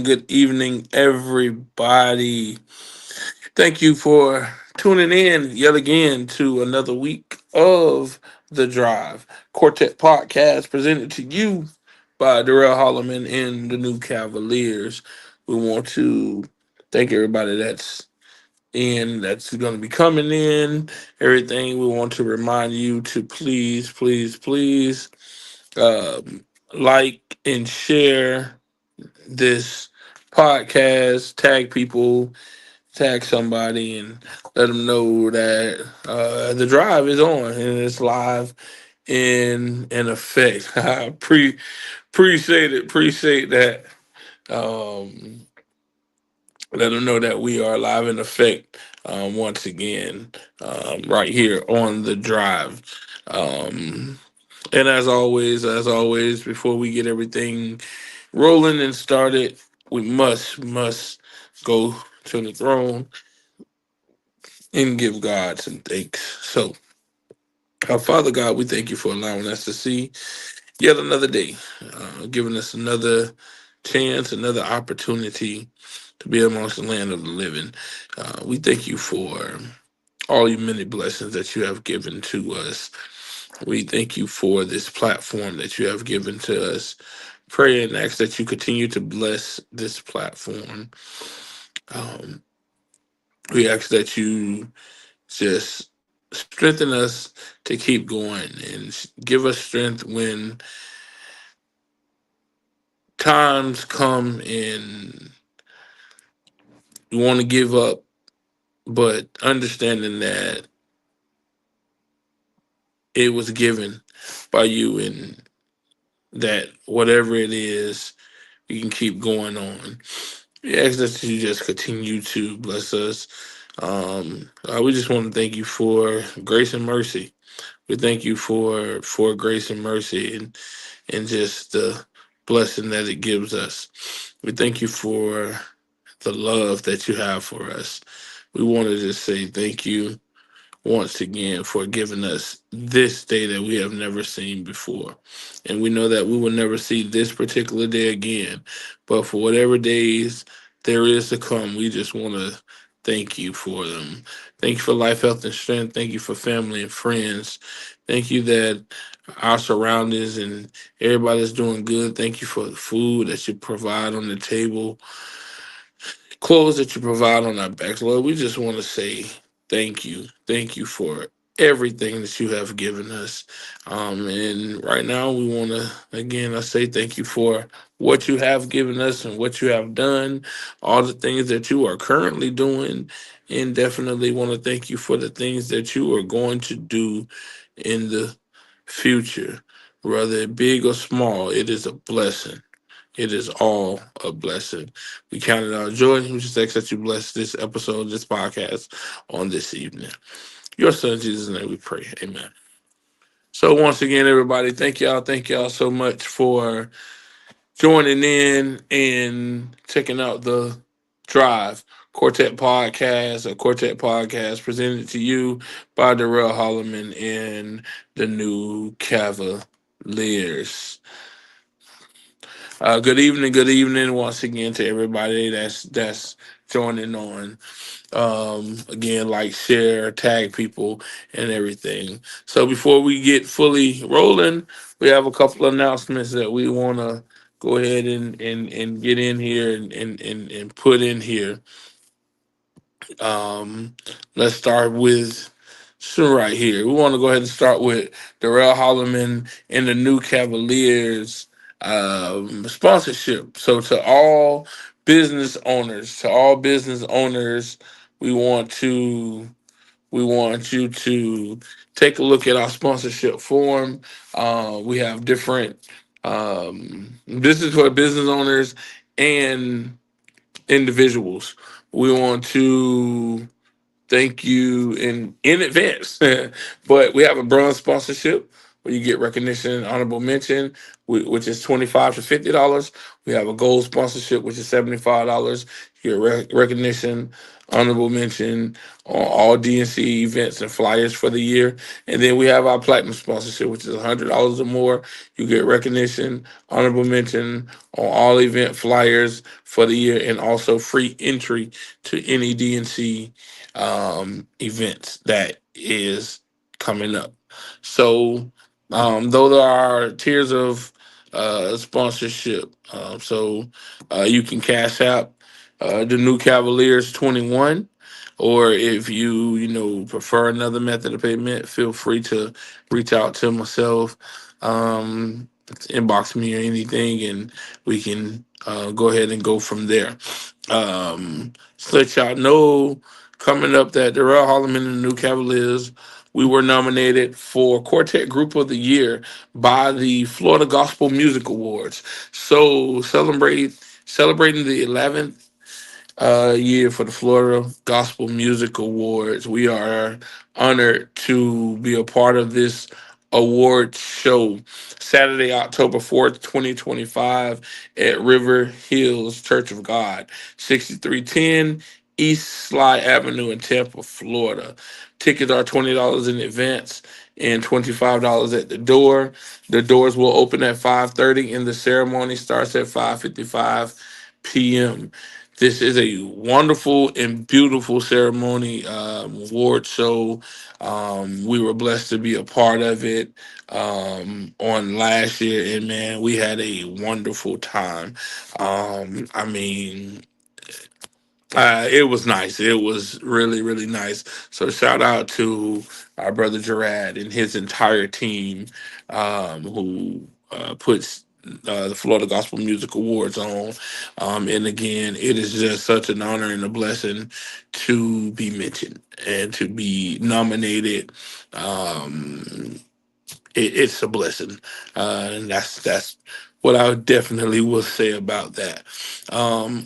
good evening, everybody. Thank you for tuning in yet again to another week of The Drive Quartet Podcast presented to you by Darrell Holloman and the New Cavaliers. We want to thank everybody that's going to be coming in, everything. We want to remind you to please, like and share this podcast, tag people, tag somebody, and let them know that the drive is on and it's live in effect. I appreciate that. Um, Let them know that we are live in effect once again, right here on the drive. Um, and as always, before we get everything rolling and started, we must go to the throne and give God some thanks. So, our Father God, we thank you for allowing us to see yet another day, giving us another chance, another opportunity to be amongst the land of the living. We thank you for all your many blessings that you have given to us. We thank you for this platform that you have given to us. Pray and ask that you continue to bless this platform. Um, we ask that you just strengthen us to keep going and give us strength when times come and you want to give up, but understanding that it was given by you and that whatever it is, you can keep going on. We ask that you just continue to bless us. We just want to thank you for grace and mercy. We thank you for grace and mercy and just the blessing that it gives us. We thank you for the love that you have for us. We want to just say thank you once again for giving us this day that we have never seen before. And we know that we will never see this particular day again. But for whatever days there is to come, we just want to thank you for them. Thank you for life, health, and strength. Thank you for family and friends. Thank you that our surroundings and everybody's doing good. Thank you for the food that you provide on the table, clothes that you provide on our backs, Lord. We just want to say thank you. Thank you for everything that you have given us. And right now, we want to, again, I say thank you for what you have given us and what you have done, all the things that you are currently doing, and definitely want to thank you for the things that you are going to do in the future. Whether big or small, it is a blessing. It is all a blessing. We count it our joy. We just ask that you bless this episode, this podcast on this evening. Your son, Jesus' name, we pray. Amen. So once again, everybody, thank y'all. Thank y'all so much for joining in and checking out the Drive Quartet Podcast presented to you by Darrell Holloman and the New Cavaliers. Good evening once again to everybody that's joining on. Again, like, share, tag people, and everything. So before we get fully rolling, we have a couple of announcements that we want to go ahead and get in here and put in here. Um, let's start with right here. We want to go ahead and start with Darrell Holloman and the New Cavaliers sponsorship. So to all business owners, we want to we want you to take a look at our sponsorship form. We have different this is for business owners and individuals. We want to thank you in advance. But we have a bronze sponsorship where you get recognition and honorable mention, which is $25 to $50. We have a gold sponsorship, which is $75. You get recognition, honorable mention on all DNC events and flyers for the year. And then we have our platinum sponsorship, which is $100 or more. You get recognition, honorable mention on all event flyers for the year, and also free entry to any DNC events that is coming up. So those are our tiers of sponsorship. You can cash out the New Cavaliers 21, or if prefer another method of payment, feel free to reach out to myself, inbox me or anything, and we can go ahead and go from there. So let y'all know coming up that Darrell Holloman and the New Cavaliers, we were nominated for Quartet Group of the Year by the Florida Gospel Music Awards. So celebrating the 11th year for the Florida Gospel Music Awards. We are honored to be a part of this award show Saturday, October 4th, 2025 at River Hills Church of God, 6310 East Sly Avenue in Tampa, Florida. Tickets are $20 in advance and $25 at the door. The doors will open at 5:30 and the ceremony starts at 5:55 p.m. This is a wonderful and beautiful ceremony, award show. We were blessed to be a part of it on last year, and man, we had a wonderful time. I mean, it was nice. It was really, really nice. So shout out to our brother Gerard and his entire team who puts the Florida Gospel Music Awards on. And again, it is just such an honor and a blessing to be mentioned and to be nominated. Um, it's a blessing, and that's what I definitely will say about that.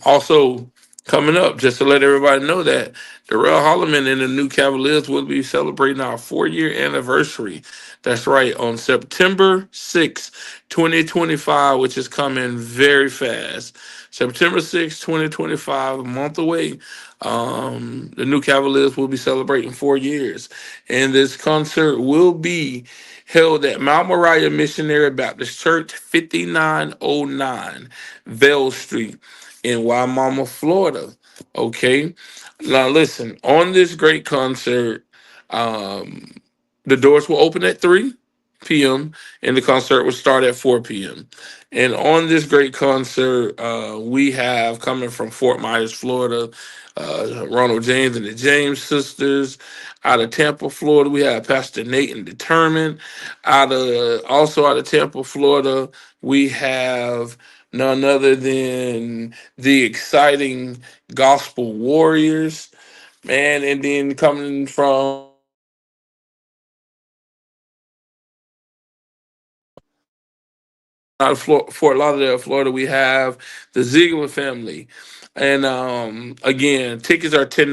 Also, coming up, just to let everybody know that Darrell Holloman and the New Cavaliers will be celebrating our 4-year anniversary. That's right, on September 6th, 2025, which is coming very fast. September 6th, 2025, a month away. The New Cavaliers will be celebrating 4 years, and this concert will be held at Mount Moriah Missionary Baptist Church, 5909 Vale Street in Wimauma, Florida. Okay. Now listen, on this great concert, um, the doors will open at 3 p.m. and the concert will start at 4 p.m. And on this great concert, we have coming from Fort Myers, Florida, Ronald James and the James sisters. Out of Tampa, Florida, we have Pastor Nate and Determined. Out of Tampa, Florida, we have none other than the exciting Gospel Warriors, man. And then coming from out of Fort Lauderdale, Florida, we have the Ziegler family. And again, tickets are $10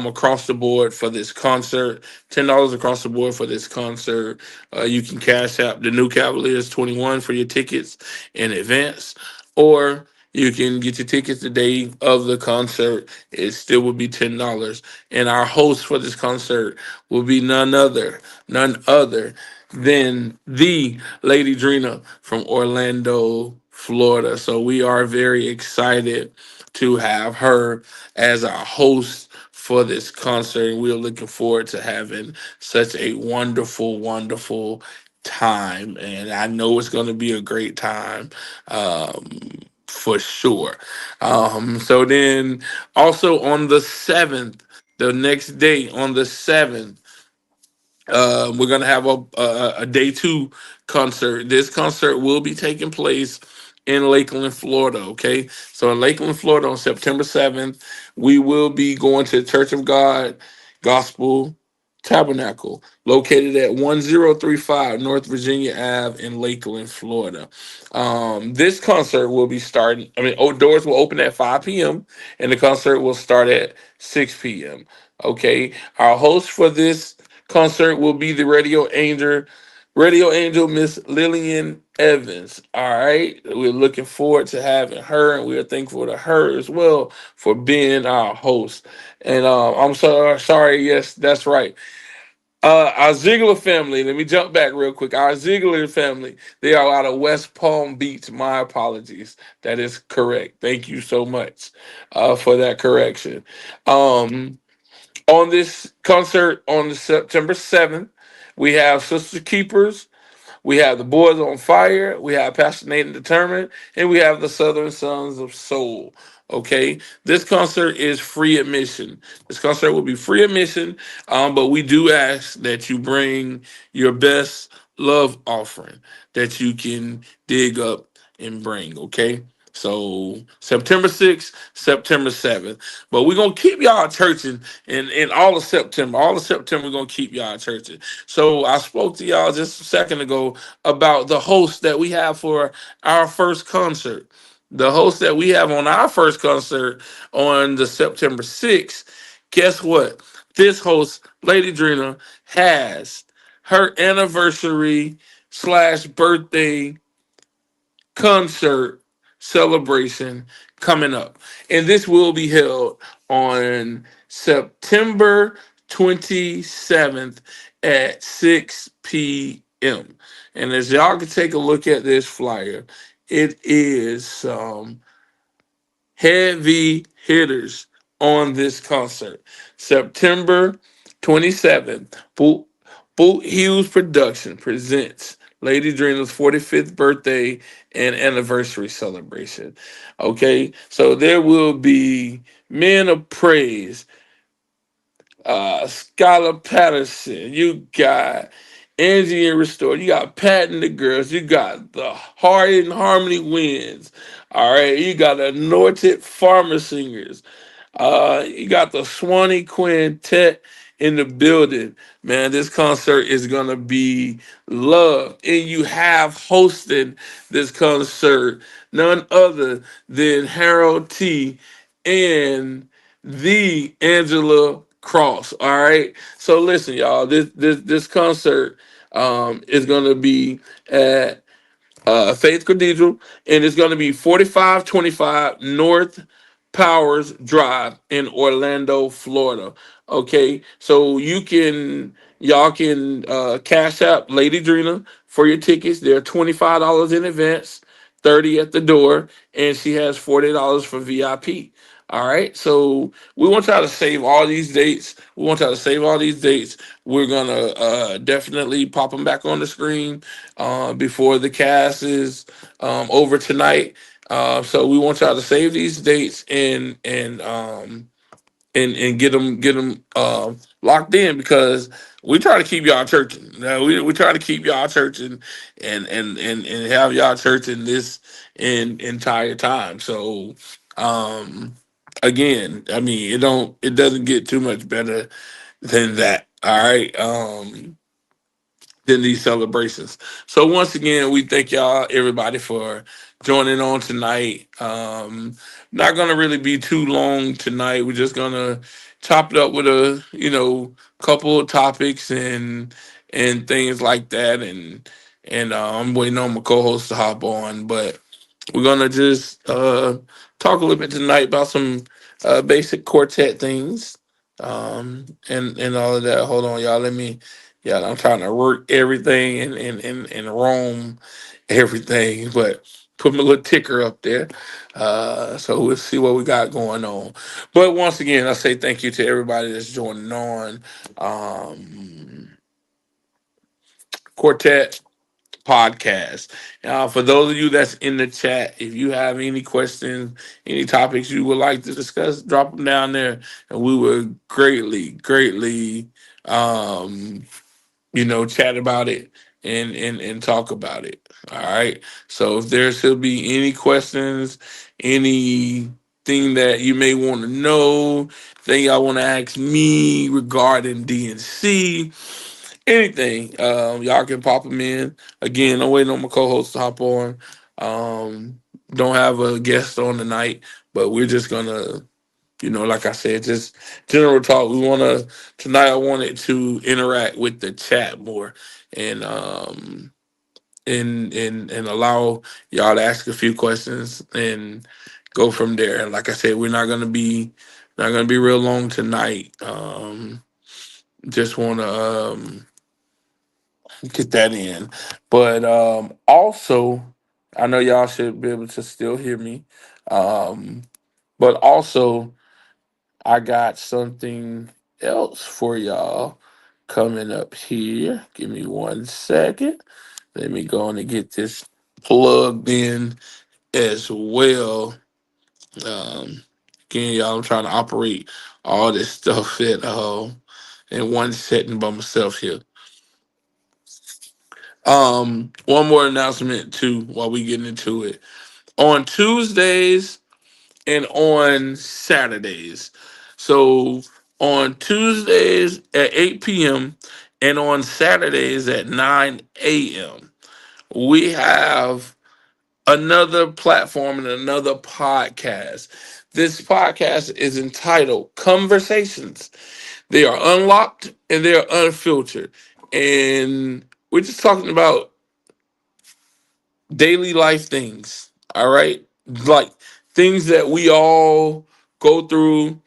across the board for this concert. $10 across the board for this concert. You can cash out the New Cavaliers 21 for your tickets in advance, or you can get your tickets the day of the concert. It still will be $10. And our host for this concert will be none other than the Lady Drina from Orlando, Florida. So we are very excited to have her as our host for this concert. We're looking forward to having such a wonderful, wonderful time. And I know it's going to be a great time. For sure. So then also on the 7th, the next day on the 7th, we're gonna have a day two concert. This concert will be taking place in Lakeland, Florida. Okay, so in Lakeland, Florida, on September 7th, we will be going to Church of God Gospel Tabernacle, located at 1035 North Virginia Ave in Lakeland, Florida. This concert will be starting. Doors will open at 5 p.m. and the concert will start at 6 p.m. Okay, our host for this concert will be the radio Radio Angel Miss Lillian Evans. All right. We're looking forward to having her, and we are thankful to her as well for being our host. And I'm sorry, yes, that's right. Our Ziegler family, let me jump back real quick. Our Ziegler family, they are out of West Palm Beach. My apologies. That is correct. Thank you so much for that correction. Um, on this concert on the September 7th, we have Sister Keepers, we have the Boys on Fire, we have Passionate and Determined, and we have the Southern Sons of Soul. Okay, this concert is free admission. This concert will be free admission, but we do ask that you bring your best love offering that you can dig up and bring. Okay, so September 6th, September 7th. But we're gonna keep y'all churching in all of September. All of September, we're gonna keep y'all churching. So I spoke to y'all just a second ago about the host that we have for our first concert. The host that we have on our first concert on the September 6th, guess what? This host, Lady Drina, has her anniversary slash birthday concert celebration coming up. And this will be held on September 27th at 6 p.m. And as y'all can take a look at this flyer, it is heavy hitters on this concert. September 27th, Boot Hughes Production presents Lady Drina's 45th birthday and anniversary celebration. Okay, so there will be Men of Praise, Skylar Patterson, you got Angie and Restore, you got Pat and the Girls, you got the Heart and Harmony Winds. All right, you got Anointed Farmer Singers. You got the Swanee Quintet in the building. Man, this concert is gonna be loved. And you have hosting this concert none other than Harold T and the Angela Cross. All right. So listen, y'all, this concert is gonna be at Faith Cathedral, and it's going to be 4525 North Powers Drive in Orlando, Florida. Okay, so y'all can cash out Lady Drina for your tickets. They're $25 in advance, 30 at the door, and she has $40 for VIP. All right, so we want y'all to save all these dates. We want y'all to save all these dates. We're gonna definitely pop them back on the screen before the cast is over tonight. So we want y'all to save these dates and get them locked in because we try to keep y'all churching. Now, we try to keep y'all churching and have y'all churching this entire time. So again, I mean it doesn't get too much better than that. All right. Than these celebrations. So once again, we thank y'all, everybody, for joining on tonight. Not gonna really be too long tonight. We're just gonna chop it up with a couple of topics and things like that. And I'm waiting on my co-host to hop on, but we're gonna just talk a little bit tonight about some basic quartet things, and all of that. Hold on, y'all. Yeah, I'm trying to work everything and roam everything, but put my little ticker up there. So we'll see what we got going on. But once again, I say thank you to everybody that's joining on. Quartet Podcast. For those of you that's in the chat, if you have any questions, any topics you would like to discuss, drop them down there, and we would greatly, chat about it and talk about it. All right. So if there should be any questions, anything that you may want to know, thing y'all want to ask me regarding DNC, anything, y'all can pop them in. Again, I'm waiting on my co-host to hop on. Don't have a guest on tonight, but we're just gonna Like I said, just general talk. We want to tonight. I wanted to interact with the chat more, and and allow y'all to ask a few questions and go from there. And like I said, we're not gonna be real long tonight. Just want to get that in, but also, I know y'all should be able to still hear me. Um, but also, I got something else for y'all coming up here. Give me 1 second. Let me go on and get this plugged in as well. Um, Again, y'all, I'm trying to operate all this stuff in one setting by myself here. One more announcement too while we get into it. On Tuesdays and on Saturdays. So on Tuesdays at 8 p.m. and on Saturdays at 9 a.m. we have another platform and another podcast. This podcast is entitled Conversations. They are unlocked and they are unfiltered. And we're just talking about daily life things. All right, like things that we all go through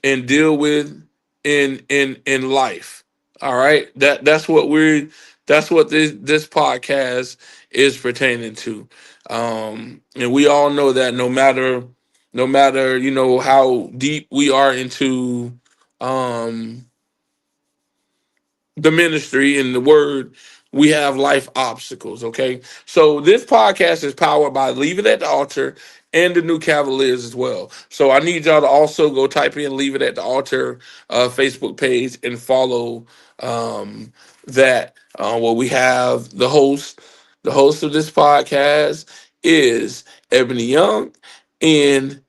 and deal with in life. All right, that's what this podcast is pertaining to. And we all know that no matter how deep we are into um the ministry and the word, we have life obstacles. Okay, so this podcast is powered by Leave It at the Altar and the New Cavaliers as well. So I need y'all to also go type in Leave It at the Altar Facebook page and follow that. Where we have the host of this podcast is Ebony Young, and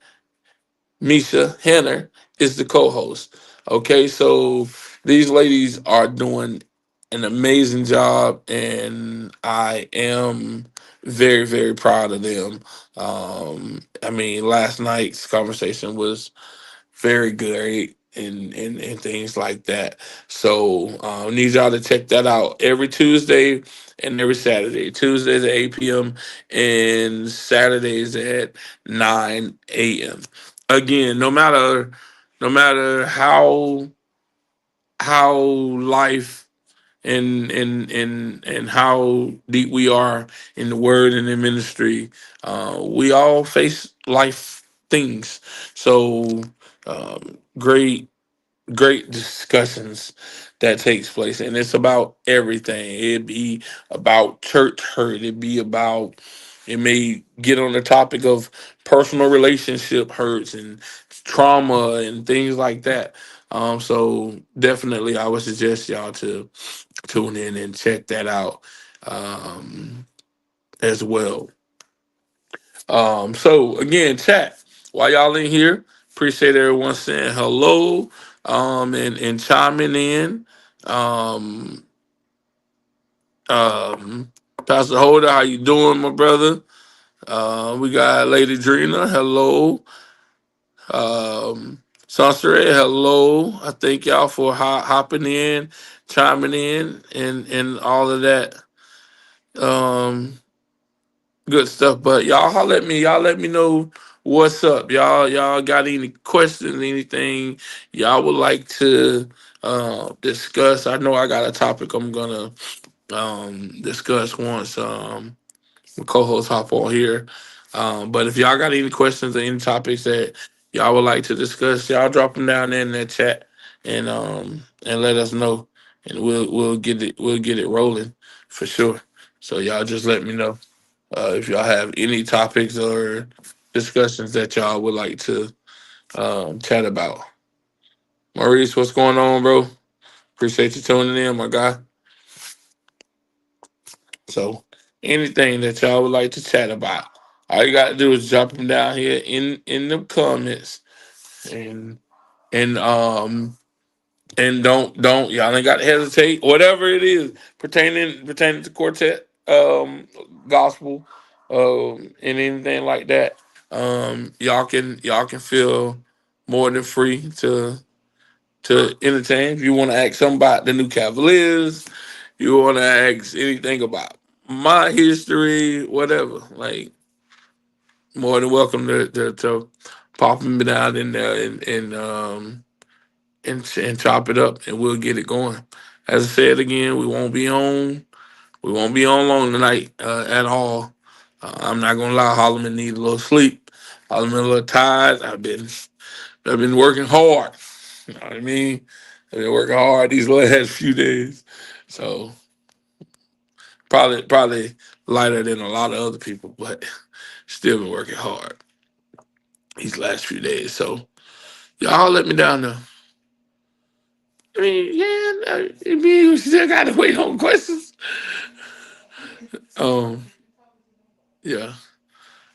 Misha Hanner is the co-host. Okay, so these ladies are doing an amazing job, and I am very, very proud of them. I mean, last night's conversation was very great and things like that. So need y'all to check that out every Tuesday and every Saturday. Tuesdays at 8 p.m. and Saturdays at 9 a.m. Again, no matter how life and how deep we are in the word and in ministry, we all face life things. So great discussions that takes place, and it's about everything. It'd be about church hurt. It may get on the topic of personal relationship hurts and trauma and things like that. So definitely I would suggest y'all to tune in and check that out as well. So again, chat while y'all in here. Appreciate everyone saying hello, and chiming in. Um, um, Pastor Holder, how you doing, my brother? We got Lady Drina, hello. Sansere, hello. I thank y'all for hopping in, chiming in, and all of that. Um, Good stuff. But y'all holler at me. Y'all let me know what's up. Y'all got any questions, anything y'all would like to discuss? I know I got a topic I'm gonna discuss once my co-host hop on here. But if y'all got any questions or any topics that y'all would like to discuss, y'all drop them down there in that chat and let us know, and we'll get it rolling for sure. So y'all just let me know if y'all have any topics or discussions that y'all would like to chat about. Maurice, what's going on, bro? Appreciate you tuning in, my guy. So, anything that y'all would like to chat about, all you got to do is drop them down here in the comments, and and um and don't y'all ain't got to hesitate. Whatever it is pertaining to quartet gospel and anything like that, y'all can feel more than free to entertain. If you want to ask something about the new Cavaliers, you want to ask anything about my history, whatever, like more than welcome to pop them down in there and chop it up, and we'll get it going. As I said again, we won't be on long tonight at all. I'm not gonna lie, Holloman need a little sleep. Holloman a little tired. I've been working hard. You know what I mean? I've been working hard these last few days. So probably lighter than a lot of other people, but still been working hard these last few days. So y'all let me down though. I mean, yeah, I mean, we still gotta wait on questions. Um, yeah.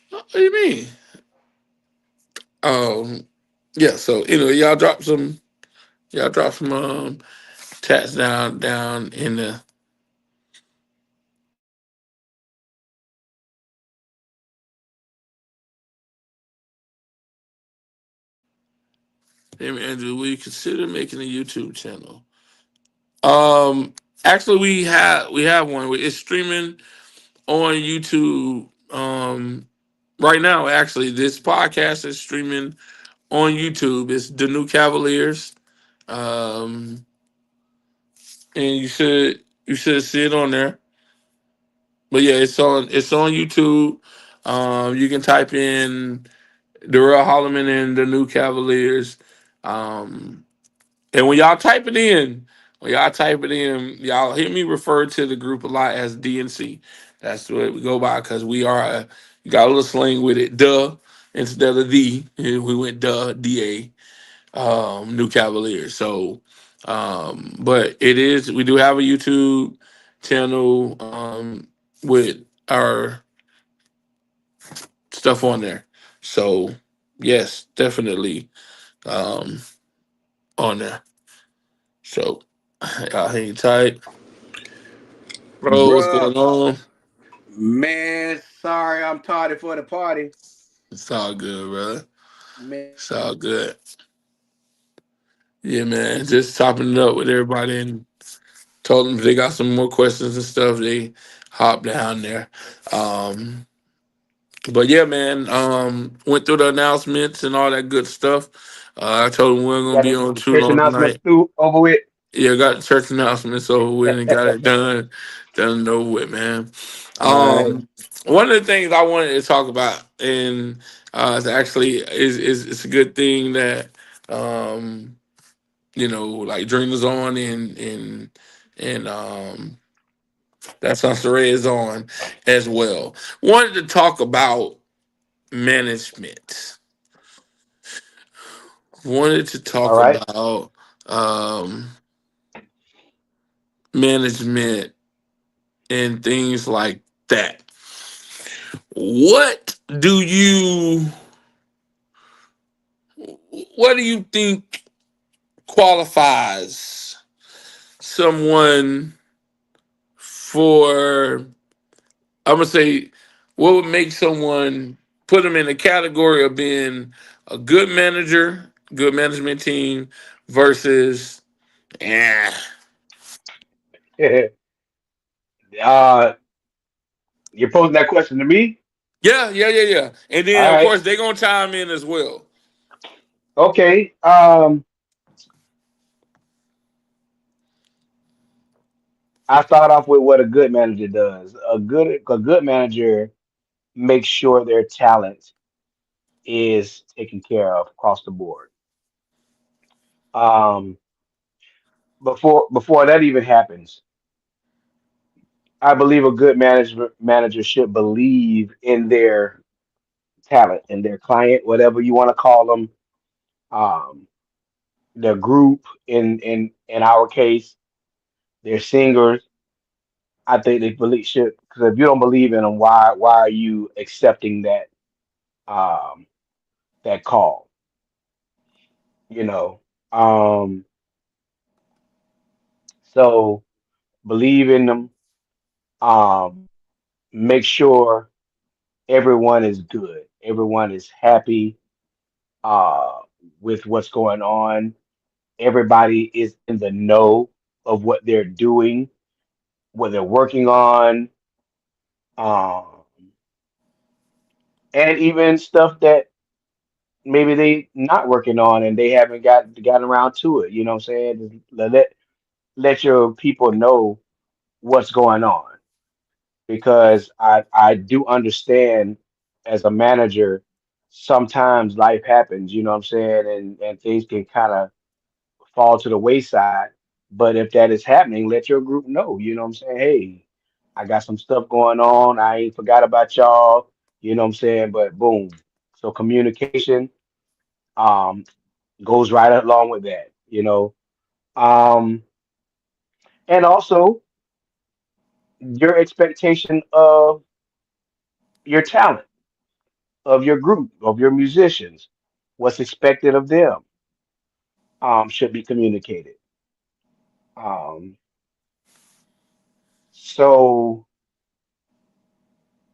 What do you mean? Um, yeah. So anyway, y'all drop some chats down in the. Hey, Andrew, will you consider making a YouTube channel? Um, Actually, we have one. It's streaming on YouTube. Right now, actually, this podcast is streaming on YouTube. It's the New Cavaliers. Um, and you should see it on there. But yeah, it's on YouTube. You can type in Darrell Holloman and the New Cavaliers. Um, And when y'all type it in, y'all hear me refer to the group a lot as DNC. That's what we go by because we got a little slang with it, duh, instead of the. And we went DA, New Cavaliers. So, but we do have a YouTube channel with our stuff on there. So, yes, definitely um, on there. So, y'all hang tight. Bro, what's Bruh, going on? man, sorry I'm tardy for the party. It's all good, brother. Man, It's all good. Yeah, man. Just chopping it up with everybody and told them if they got some more questions and stuff, they hop down there. Um, but yeah, man. Went through the announcements and all that good stuff. I told them we weren't gonna got be on the too church long announcements tonight. through over with. Yeah, got the church announcements over with and got it done and over with, man. All right. One of the things I wanted to talk about, and it's actually is it's a good thing that um, like Dreamers on and that Sansere is on as well. Wanted to talk about management. Wanted to All talk right. about um, management and things like that. What do you what do you think qualifies someone for I'm gonna say what would make someone put them in the category of being a good manager, good management team versus yeah. uh, you're posing that question to me. Yeah. And All then of right. course they're gonna chime in as well. Okay. I start off with what a good manager does. A good manager makes sure their talent is taken care of across the board. Um, before that even happens, I believe a good manager should believe in their talent, in their client, whatever you want to call them, um, their group. In our case, their singers. I think they believe should, because if you don't believe in them, why are you accepting um, that call? You know. Um, so believe in them. Um, make sure everyone is good. Everyone is happy. with what's going on. Everybody is in the know of what they're doing, what they're working on, um, and even stuff that maybe they not working on and they haven't gotten around to it. You know what I'm saying? Just let your people know what's going on, because I do understand as a manager, sometimes life happens, you know what I'm saying, and things can kind of fall to the wayside. But if that is happening, let your group know, you know what I'm saying? Hey, I got some stuff going on. I ain't forgot about y'all, you know what I'm saying? But boom. So communication um goes right along with that, you know. Um and also your expectation of your talent, of your group, of your musicians, what's expected of them, should be communicated. Um, so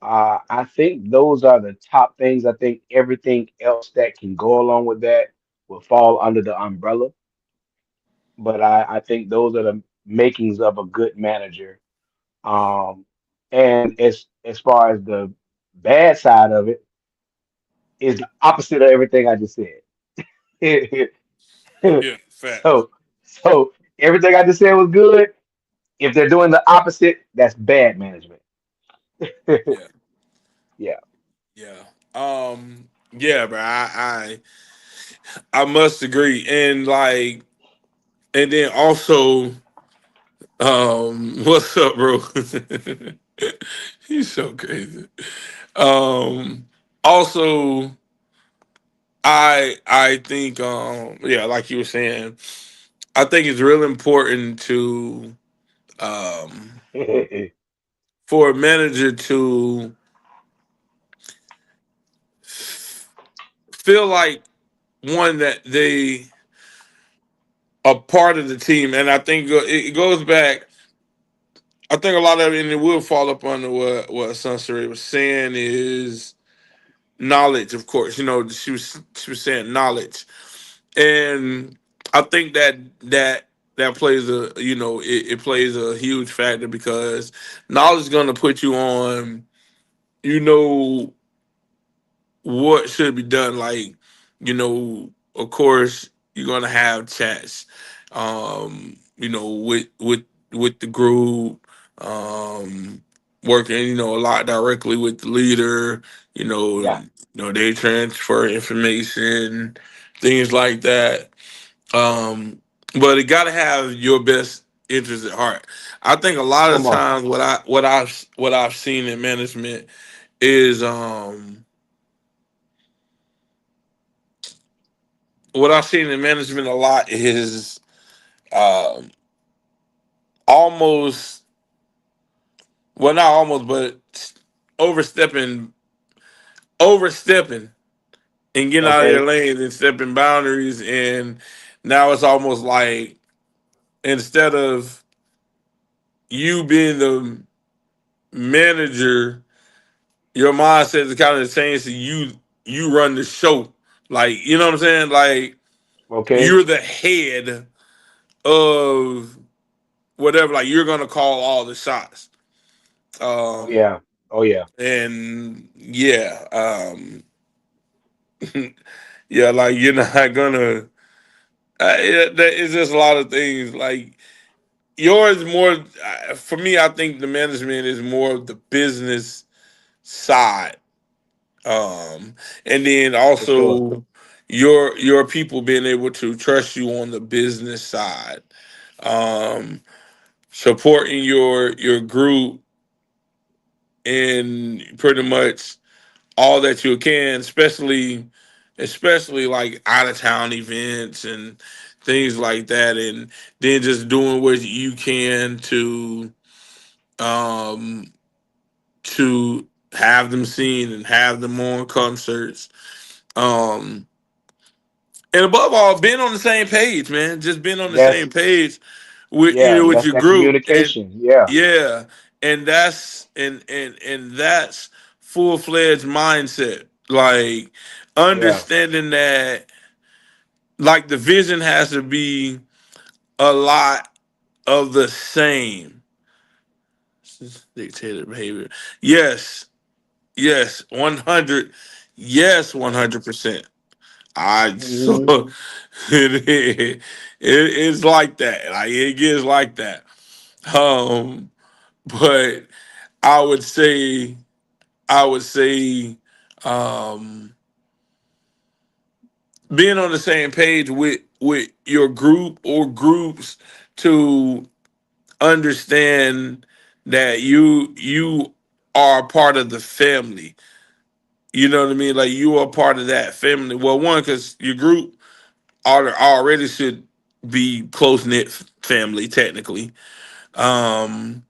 I think those are the top things. I think everything else that can go along with that will fall under the umbrella. But I think those are the makings of a good manager. Um, and as far as the bad side of it, is the opposite of everything I just said. Yeah, facts. so so everything I just said was good. If they're doing the opposite, that's bad management. Yeah, Yeah. yeah. Yeah, bro. I must agree, and like, and then also, what's up, bro? He's so crazy. Also, I think, yeah, like you were saying, I think it's real important to, um, for a manager to feel like one that they are part of the team, and I think it goes back. I think a lot of it, and it will fall up under what Sunsery was saying, is knowledge. Of course, she was saying knowledge, and I think that plays it plays a huge factor, because knowledge is going to put you on, you know what should be done. Like, of course, you're gonna have chats, with the group, working, a lot directly with the leader. Yeah. They transfer information, things like that. But it got to have your best interest at heart. I think a lot of Come on. times what I've seen in management is, what I've seen in management a lot is, um, almost, well, not almost, but overstepping, overstepping, and getting out of their Okay. lanes and stepping boundaries. And now it's almost like, instead of you being the manager, your mindset is kind of changed to you run the show. Like, you know what I'm saying? Like, Okay. you're the head of whatever. Like, you're gonna call all the shots. Oh Um, yeah. Oh yeah. and yeah, yeah, like, you're not gonna. It's just a lot of things. Like, yours more. For me, I think the management is more of the business side, and then For sure. also your people being able to trust you on the business side, um, supporting your group in pretty much all that you can, especially like out of town events and things like that, and then just doing what you can um to have them seen and have them on concerts. Um and above all, being on the same page, man. Just being on the That's same page with yeah. with That's your that group. And communication. Yeah. yeah, and that's full fledged mindset. Like, Yeah. understanding that, like the vision has to be a lot of the same dictated behavior. Yes, yes, 100. Yes, 100%. I so Hmm. it's like that. Like it gets like that. Um, but I would say I would say um being on the same page with your group or groups to understand that you are a part of the family. You know what I mean? Like you are part of that family. Well, one, because your group already should be close knit family technically. Um,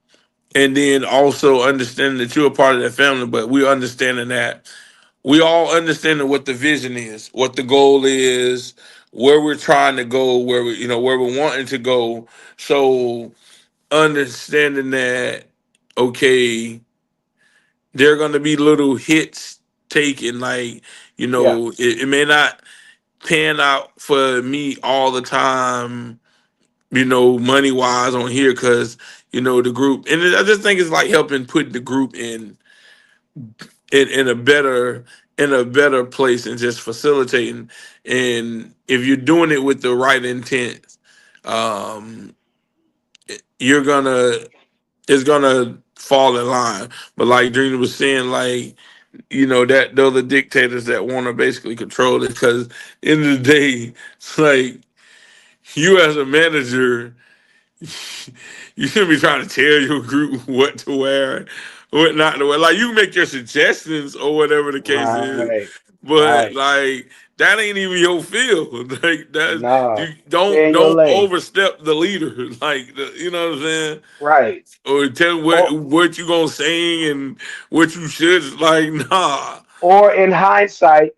and then also understanding that you're a part of that family, but we understanding that we all understanding what the vision is, what the goal is, where we're trying to go, where we where we're wanting to go. So understanding that, okay, there are going to be little hits taken, like Yeah. it may not pan out for me all the time, money wise on here, because the group, and I just think it's like helping put the group in a better place and just facilitating. And if you're doing it with the right intent, um you're gonna it's gonna fall in line. But like Dream was saying, like, that they're the dictators that want to basically control it, because end of the day, it's like you as a manager, you shouldn't be trying to tell your group what to wear, what not to wear. Like you make your suggestions or whatever the case is, Right. but Right. like that ain't even your field. Like that, Nah. you Stay don't in your don't lane. overstep the leader. Like you know what I'm saying? Right. Or tell Or what you gonna sing and what you should, like. Nah, or in hindsight,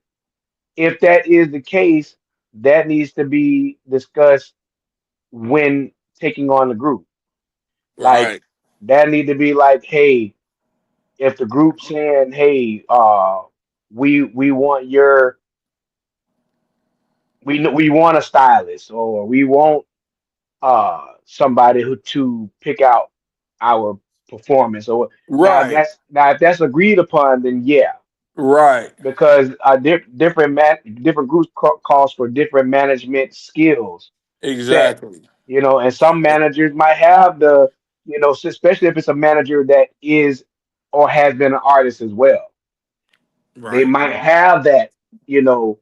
if that is the case, that needs to be discussed when taking on the group. Like right, that need to be like, hey, if the group saying, hey, we want your we want a stylist, or we want somebody who to pick out our performance, or right, now if that's agreed upon, then yeah, right, because different groups calls for different management skills set, exactly, and some managers might have especially if it's a manager that is or has been an artist as well, they right. might have that, you know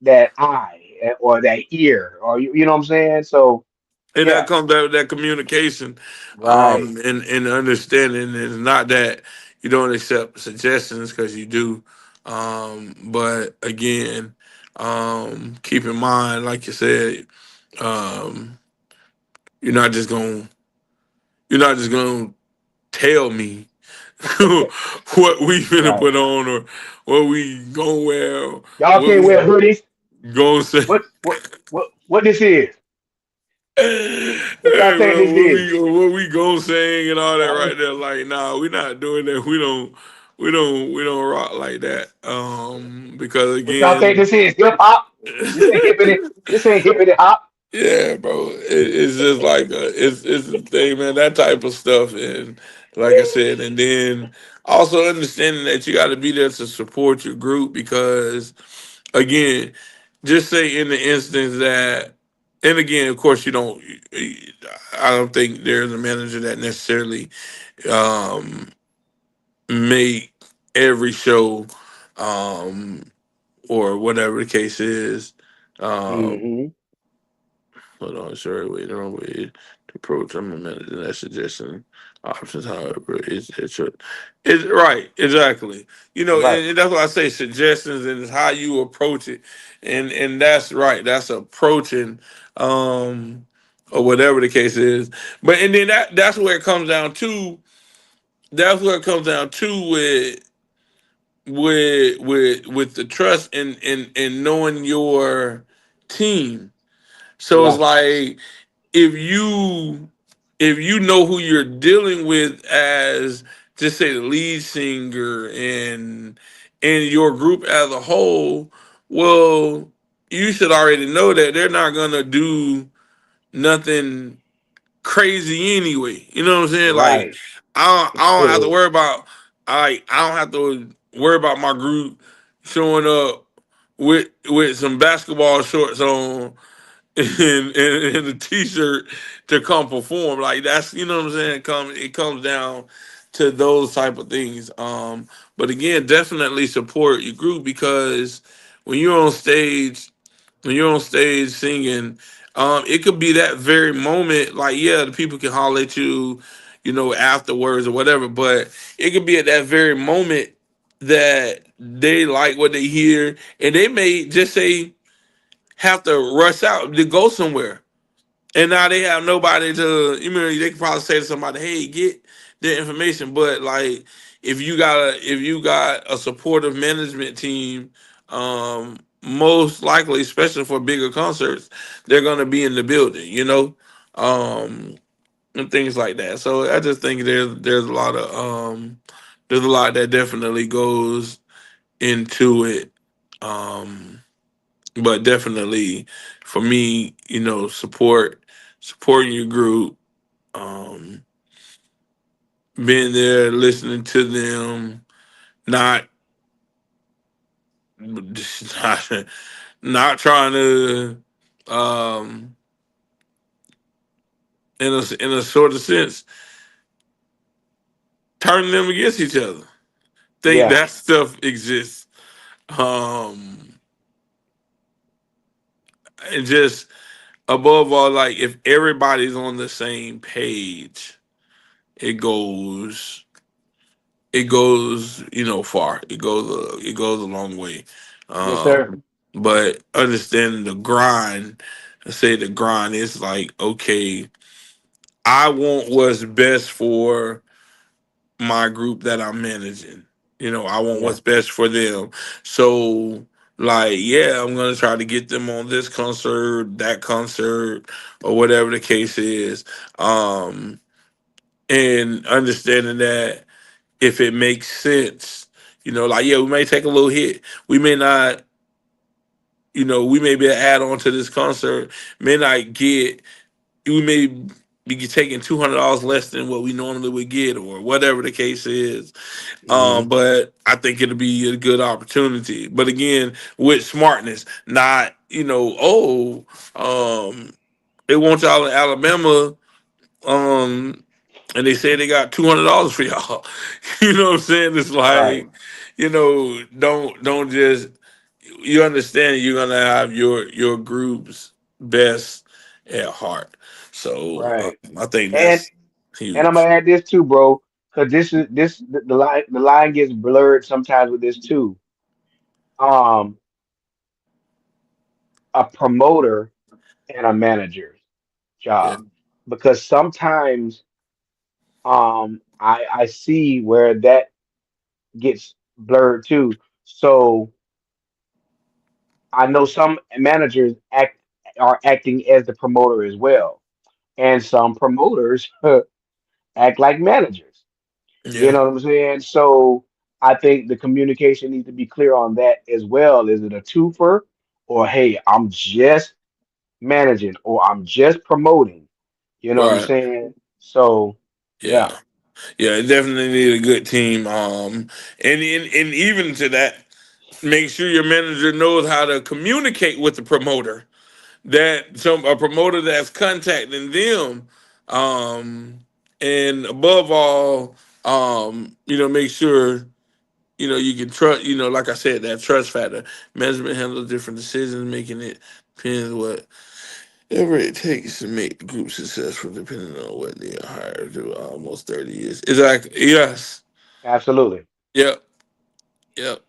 that eye, or that ear, or you know what I'm saying. So And that yeah. comes back with that communication, Right. and understanding. It's not that you don't accept suggestions, because you do, but again, keep in mind, like you said, um, you're not just gonna you're not just gonna tell me what we finna Right. put on, or what we gonna wear, or Y'all what can't wear we hoodies. gonna say. What this is? What y'all Hey think bro, this is? what we gonna sing and all that Uh, right there? Like, nah, we not doing that. We don't rock like that. Because what y'all think again, this is? Hip hop? This ain't hippity. This ain't hippity hop. yeah, bro, it's just like it's the thing, man. That type of stuff, and like I said, and then also understanding that you got to be there to support your group, because again, just say in the instance that, and again, of course, I don't think there's a manager that necessarily um, make every show, um, or whatever the case is. Um, Hmm. Hold on, sorry, wait, the wrong way to approach. I'm amending that suggestion options. However, it's right, exactly. Right. And that's why I say suggestions, and it's how you approach it, and that's right. That's approaching, or whatever the case is. But and then that's where it comes down to. That's where it comes down to with the trust and knowing your team. So it's Yeah. like, if you know who you're dealing with, as just say the lead singer and your group as a whole, well, you should already know that they're not gonna do nothing crazy anyway. You know what I'm saying? Like Right. I don't have to worry about I don't have to worry about my group showing up with some basketball shorts on and a t-shirt to come perform. Like that's you know what I'm saying. It comes down to those type of things. But again, definitely support your group because when you're on stage when you're on stage singing, it could be that very moment. Like, yeah, the people can holler at you, you know, afterwards or whatever. But it could be at that very moment that they like what they hear, and they may just say have to rush out to go somewhere. And now they have nobody to. You know, they can probably say to somebody, "Hey, get the information." But like, if you got a supportive management team, most likely, especially for bigger concerts, they're gonna be in the building. You know, um, and things like that. So I just think there's a lot of there's a lot that definitely goes into it. Um, but definitely for me, you know, supporting your group, um, being there, listening to them, not not, not trying to, um, in a sort of sense, turning them against each other. Think Yeah. that stuff exists, um, and just above all, like if everybody's on the same page, it goes it goes you know far it goes a long way, Yes, sir. um but understanding the grind, I say the grind is like, okay, I want what's best for my group that I'm managing. You know, I want Yeah. what's best for them. So like, yeah, I'm gonna try to get them on this concert, that concert, or whatever the case is, um and understanding that if it makes sense. You know, like, yeah, we may take a little hit. We may not, you know, we may be an add on to this concert, may not get, we may be taking $200 less than what we normally would get, or whatever the case is. Hmm. But I think it'll be a good opportunity. But again, with smartness, not, you know, they want y'all in Alabama, um, and they say they got $200 for y'all. You know what I'm saying? It's Right. like, you know, don't just you understand you're gonna have your group's best at heart. So Right. I think And that's I'm gonna huge. add this too, bro, because the line gets blurred sometimes with this too. Um, a promoter and a manager's Yeah, job, because sometimes I see where that gets blurred too. So I know some managers are acting as the promoter as well, and some promoters act like managers. You yeah, know what I'm saying? So I think the communication needs to be clear on that as well. Is it a twofer, or hey, I'm just managing, or I'm just promoting? You know what I'm right. saying? So yeah, Yeah, yeah. It definitely need a good team. And even to that, make sure your manager knows how to communicate with the promoter. That some a promoter that's contacting them, um, and above all, you know, make sure you know you can trust. You know, like I said, that trust factor. Management handles different decisions, making it depends whatever it takes to make the group successful, depending on what they are hired to. Almost 30 years. Exactly. Yes. absolutely, Yep. Yep.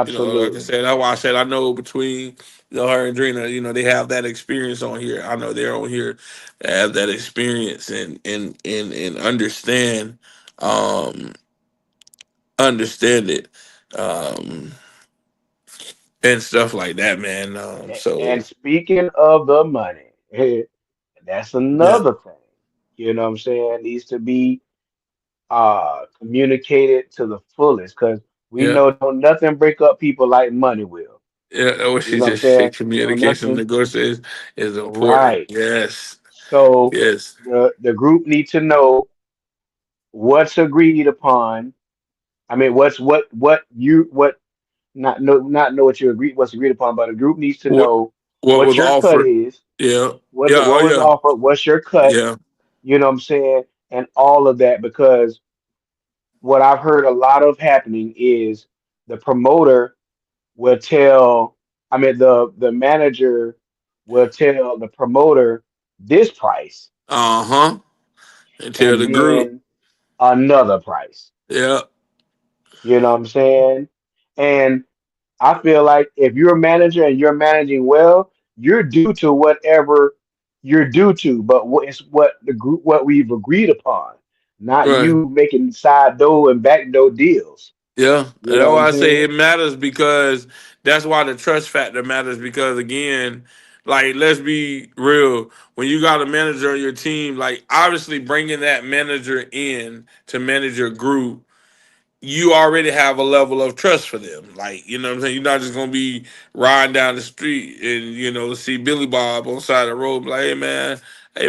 You know, like I absolutely. said, that's why I said I know between you know her and Drina, you know, they have that experience on here. I know they're on here that have that experience and um understand it, um and stuff like that, man. So And speaking of the money, that's yeah, another thing. You know what I'm saying? Needs to be communicated to the fullest, because we yeah, know don't nothing break up people like money will. Yeah, what You she know what I'm just said, saying? So communication nothing. negotiations is important. Right. Yes, So yes. the group need to know what's agreed upon. I mean, what not know what you agree what's agreed upon, but the group needs to What know what what was your cut offered? is, Yeah, yeah, oh what was yeah, offered, what's your cut. yeah. You know what I'm saying, and all of that because what I've heard a lot of happening is the promoter will tell, I mean the manager will tell the promoter this price Uh-huh. And tell and the group. then another price. Yeah, You know what I'm saying? And I feel like if you're a manager and you're managing well, you're due to whatever you're due to, but it's what the group what we've agreed upon, not right. you making side door and back door deals. Yeah, You and know that's what I'm why I say saying? it matters because that's why the trust factor matters because again, like let's be real, when you got a manager on your team, like obviously bringing that manager in to manage your group you already have a level of trust for them. Like, you know what I'm saying? You're not just gonna be riding down the street and, see Billy Bob on the side of the road, be like, hey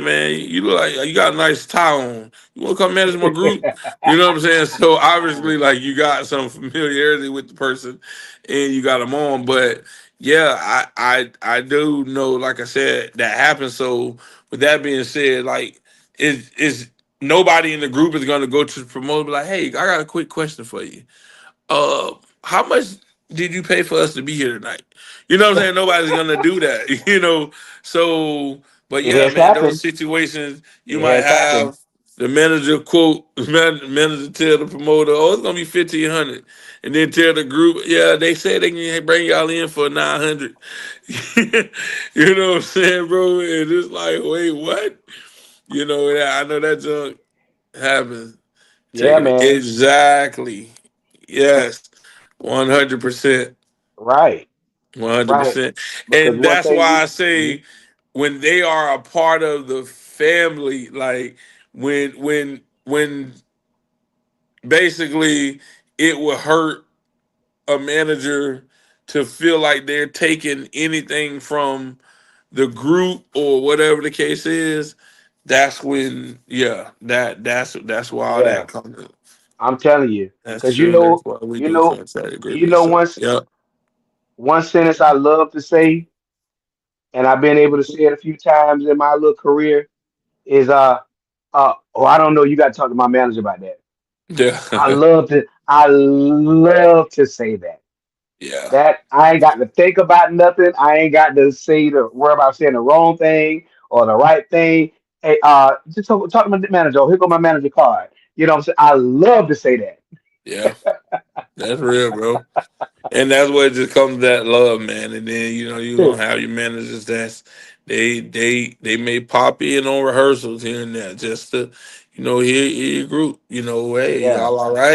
man, you look like you got a nice tie on. You wanna come manage my group? You know what I'm saying? So obviously like you got some familiarity with the person and you got them on. But yeah, I do know, like I said, that happens. So with that being said, like is nobody in the group is going to go to the promoter and be like, hey, I got a quick question for you. Uh, how much did you pay for us to be here tonight? You know what I'm saying? Nobody's going to do that, So, but It yeah, has man, those happened. situations you It might has happened. have the manager quote, manager tell the promoter, oh, it's going to be 1,500. And then tell the group, yeah, they said they can bring y'all in for 900. You know what I'm saying, bro? And it's like, wait, what? I know that junk happens. Yeah, Taking it man. exactly. Yes. 100%. Right. One hundred Right. percent. Because And one that's thing why I you say when they are a part of the family, like when basically it will hurt a manager to feel like they're taking anything from the group or whatever the case is, that's when that's why all yeah, that comes. I'm telling you. That's Because true. That's why we you do know, contract you agreements. know So once yeah, one sentence I love to say, and I've been able to say it a few times in my little career, is oh, I don't know, you gotta talk to my manager about that. yeah, I love to say that. yeah, That I ain't got to think about nothing. I ain't got to say the worry about saying the wrong thing or the right thing. Hey, just talk to my manager. Oh, here go my manager card. You know what I'm saying? I love to say that. yeah. That's real, bro. And that's where it just comes to that love, man. And then you're gonna have your managers that's they may pop in on rehearsals here and there just to hear your group. Hey, Yeah, y'all all right?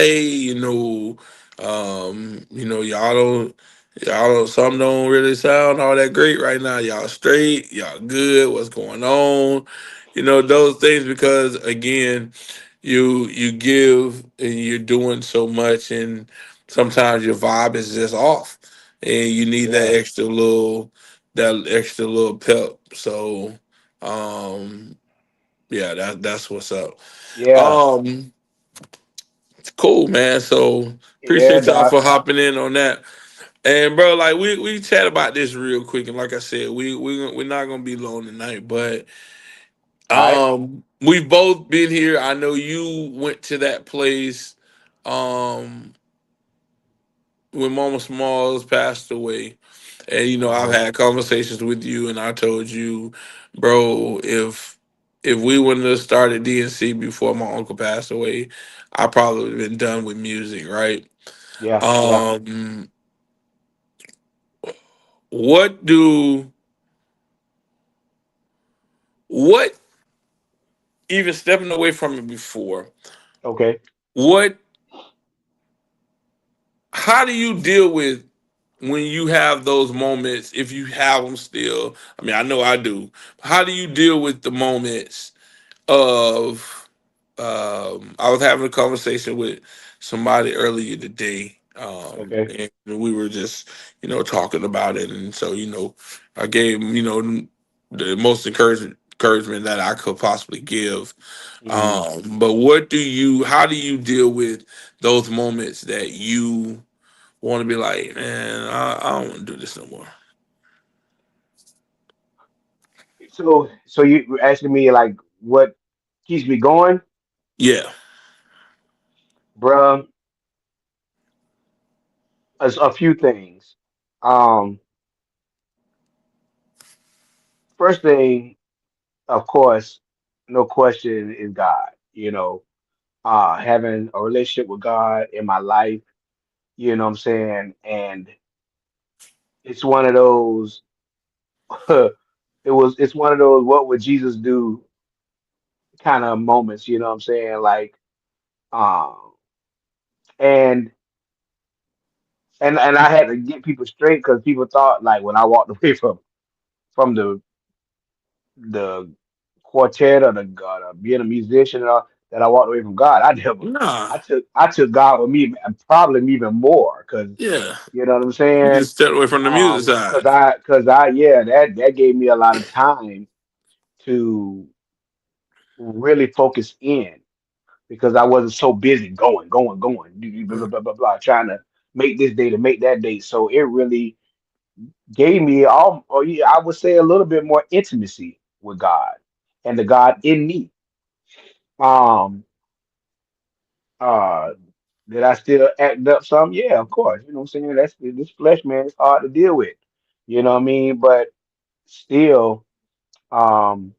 Y'all don't some don't really sound all that great right now. Y'all straight? Y'all good? What's going on? Those things because again, you give and you're doing so much and sometimes your vibe is just off and you need yeah, that extra little pep. So yeah, that's what's up. yeah, um cool, man. So yeah, appreciate y'all Doc. for hopping in on that. And bro, like we chat about this real quick, and like I said, we're not gonna be long tonight, but All right. we've both been here. I know you went to that place um when Mama Smalls passed away. And I've Uh-huh. had conversations with you and I told you, bro, if we wouldn't have started DNC before my uncle passed away, I probably would have been done with music, right? Yeah, yeah. Um what do what even stepping away from it before, Okay. what how do you deal with when you have those moments, if you have them still? I mean, I know I do. How do you deal with the moments of I was having a conversation with somebody earlier today, Okay. And we were just, talking about it, and so, I gave him, the most encouragement that I could possibly give. Hmm. But how do you deal with those moments that you want to be like, man, I don't want to do this no more? So you were asking me like what keeps me going, Yeah. bruh? A few things. Um, First thing, of course, no question, is God. Having a relationship with God in my life. You know what I'm saying? And it's one of those. It's one of those. What would Jesus do? Kind of moments. You know what I'm saying? Like, um, and and I had to get people straight because people thought like when I walked away from the quartet or being a musician and all, that I walked away from God. I never. Nah. I took God with me and probably even more because Yeah. you know what I'm You saying. just stepped away from the music side. Yeah, that gave me a lot of time to really focus in because I wasn't so busy going, blah, blah, blah, blah, blah, trying to make this date and make that date. So it really gave me all, or yeah, I would say a little bit more intimacy with God and the God in me. Um, uh, did I still act up some? Yeah, of course. You know what I'm saying? That's this flesh, man. It's hard to deal with. You know what I mean? But still, um,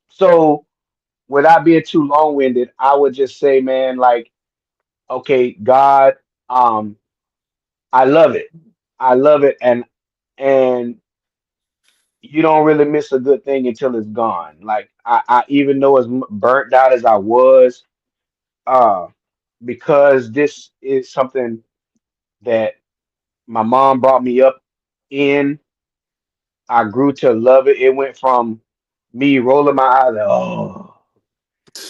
so without being too long-winded, I would just say, man, like, okay, God, um, I love it. I love it, and you don't really miss a good thing until it's gone. Like I even though as burnt out as I was, uh, because this is something that my mom brought me up in. I grew to love it. It went from me rolling my eyes, like, oh,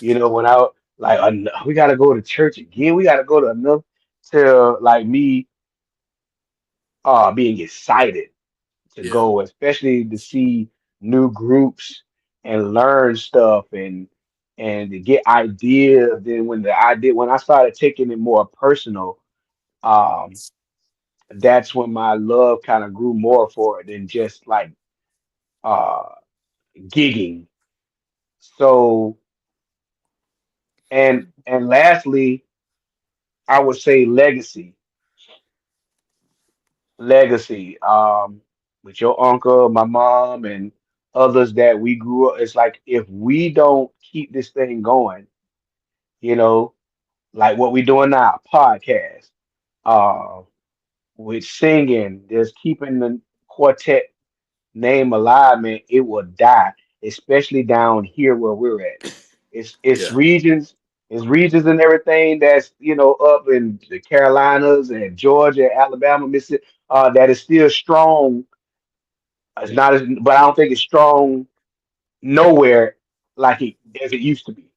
when I like, we got to go to church again. We got to go to another, to like me being excited to Yeah. go, especially to see new groups and learn stuff and to get ideas. Then when I started taking it more personal, um, that's when my love kind of grew more for it than just like uh gigging. So and lastly, I would say legacy. With your uncle, my mom, and others that we grew up. It's like if we don't keep this thing going, you know, like what we doing now, podcast, uh, with singing, just keeping the quartet name alive, man, it will die, especially down here where we're at. It's Yeah. regions, it's regions and everything that's up in the Carolinas and Georgia, Alabama, Mississippi, that is still strong. It's not as, but I don't think it's strong nowhere like as it used to be.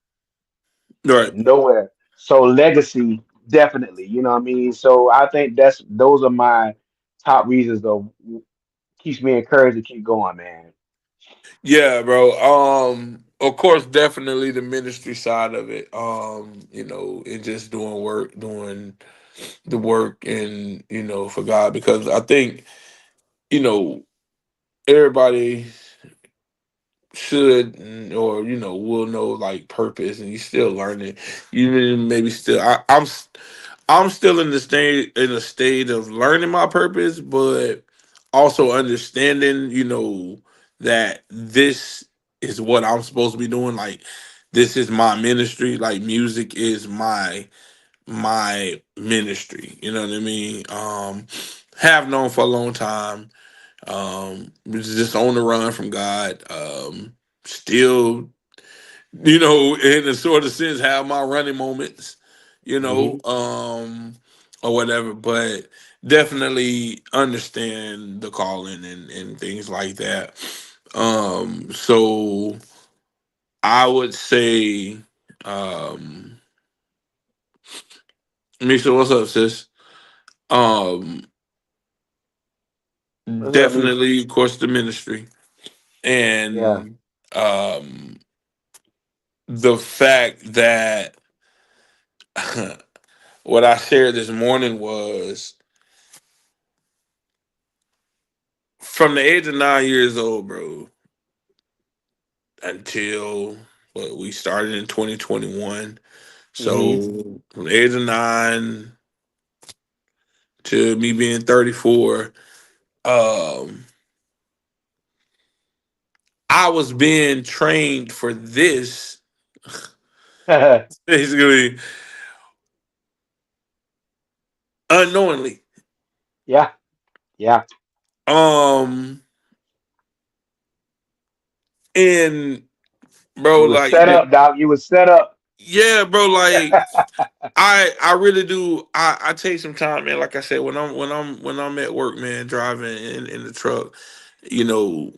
Right. Nowhere. So legacy, definitely. You know what I mean? So I think those are my top reasons though keeps me encouraged to keep going, man. Yeah, bro. Of course, definitely the ministry side of it. And just doing the work, and for God, because I think you know everybody should, or will know like purpose, and you still learning. You maybe still, I'm still in a state of learning my purpose, but also understanding, that this is what I'm supposed to be doing. Like, this is my ministry. Like, music is my ministry. You know what I mean? Have known for a long time. Was just on the run from God. Still, in a sort of sense, have my running moments, Hmm. or whatever, but definitely understand the calling and things like that. So I would say, Misha, what's up, sis? Um, What's up, Niche? Definitely, of course, the ministry Yeah. and um, the fact that what I shared this morning was from the age of 9 years old, bro, until what we started in 2021. Hmm. So from the age of 9 to me being 34, um, I was being trained for this basically unknowingly. Yeah. Yeah. Um, and bro, You was like set up, Doc. You was set up. yeah, bro, like I really do. I take some time, man. Like I said, when I'm at work, man, driving in the truck, you know,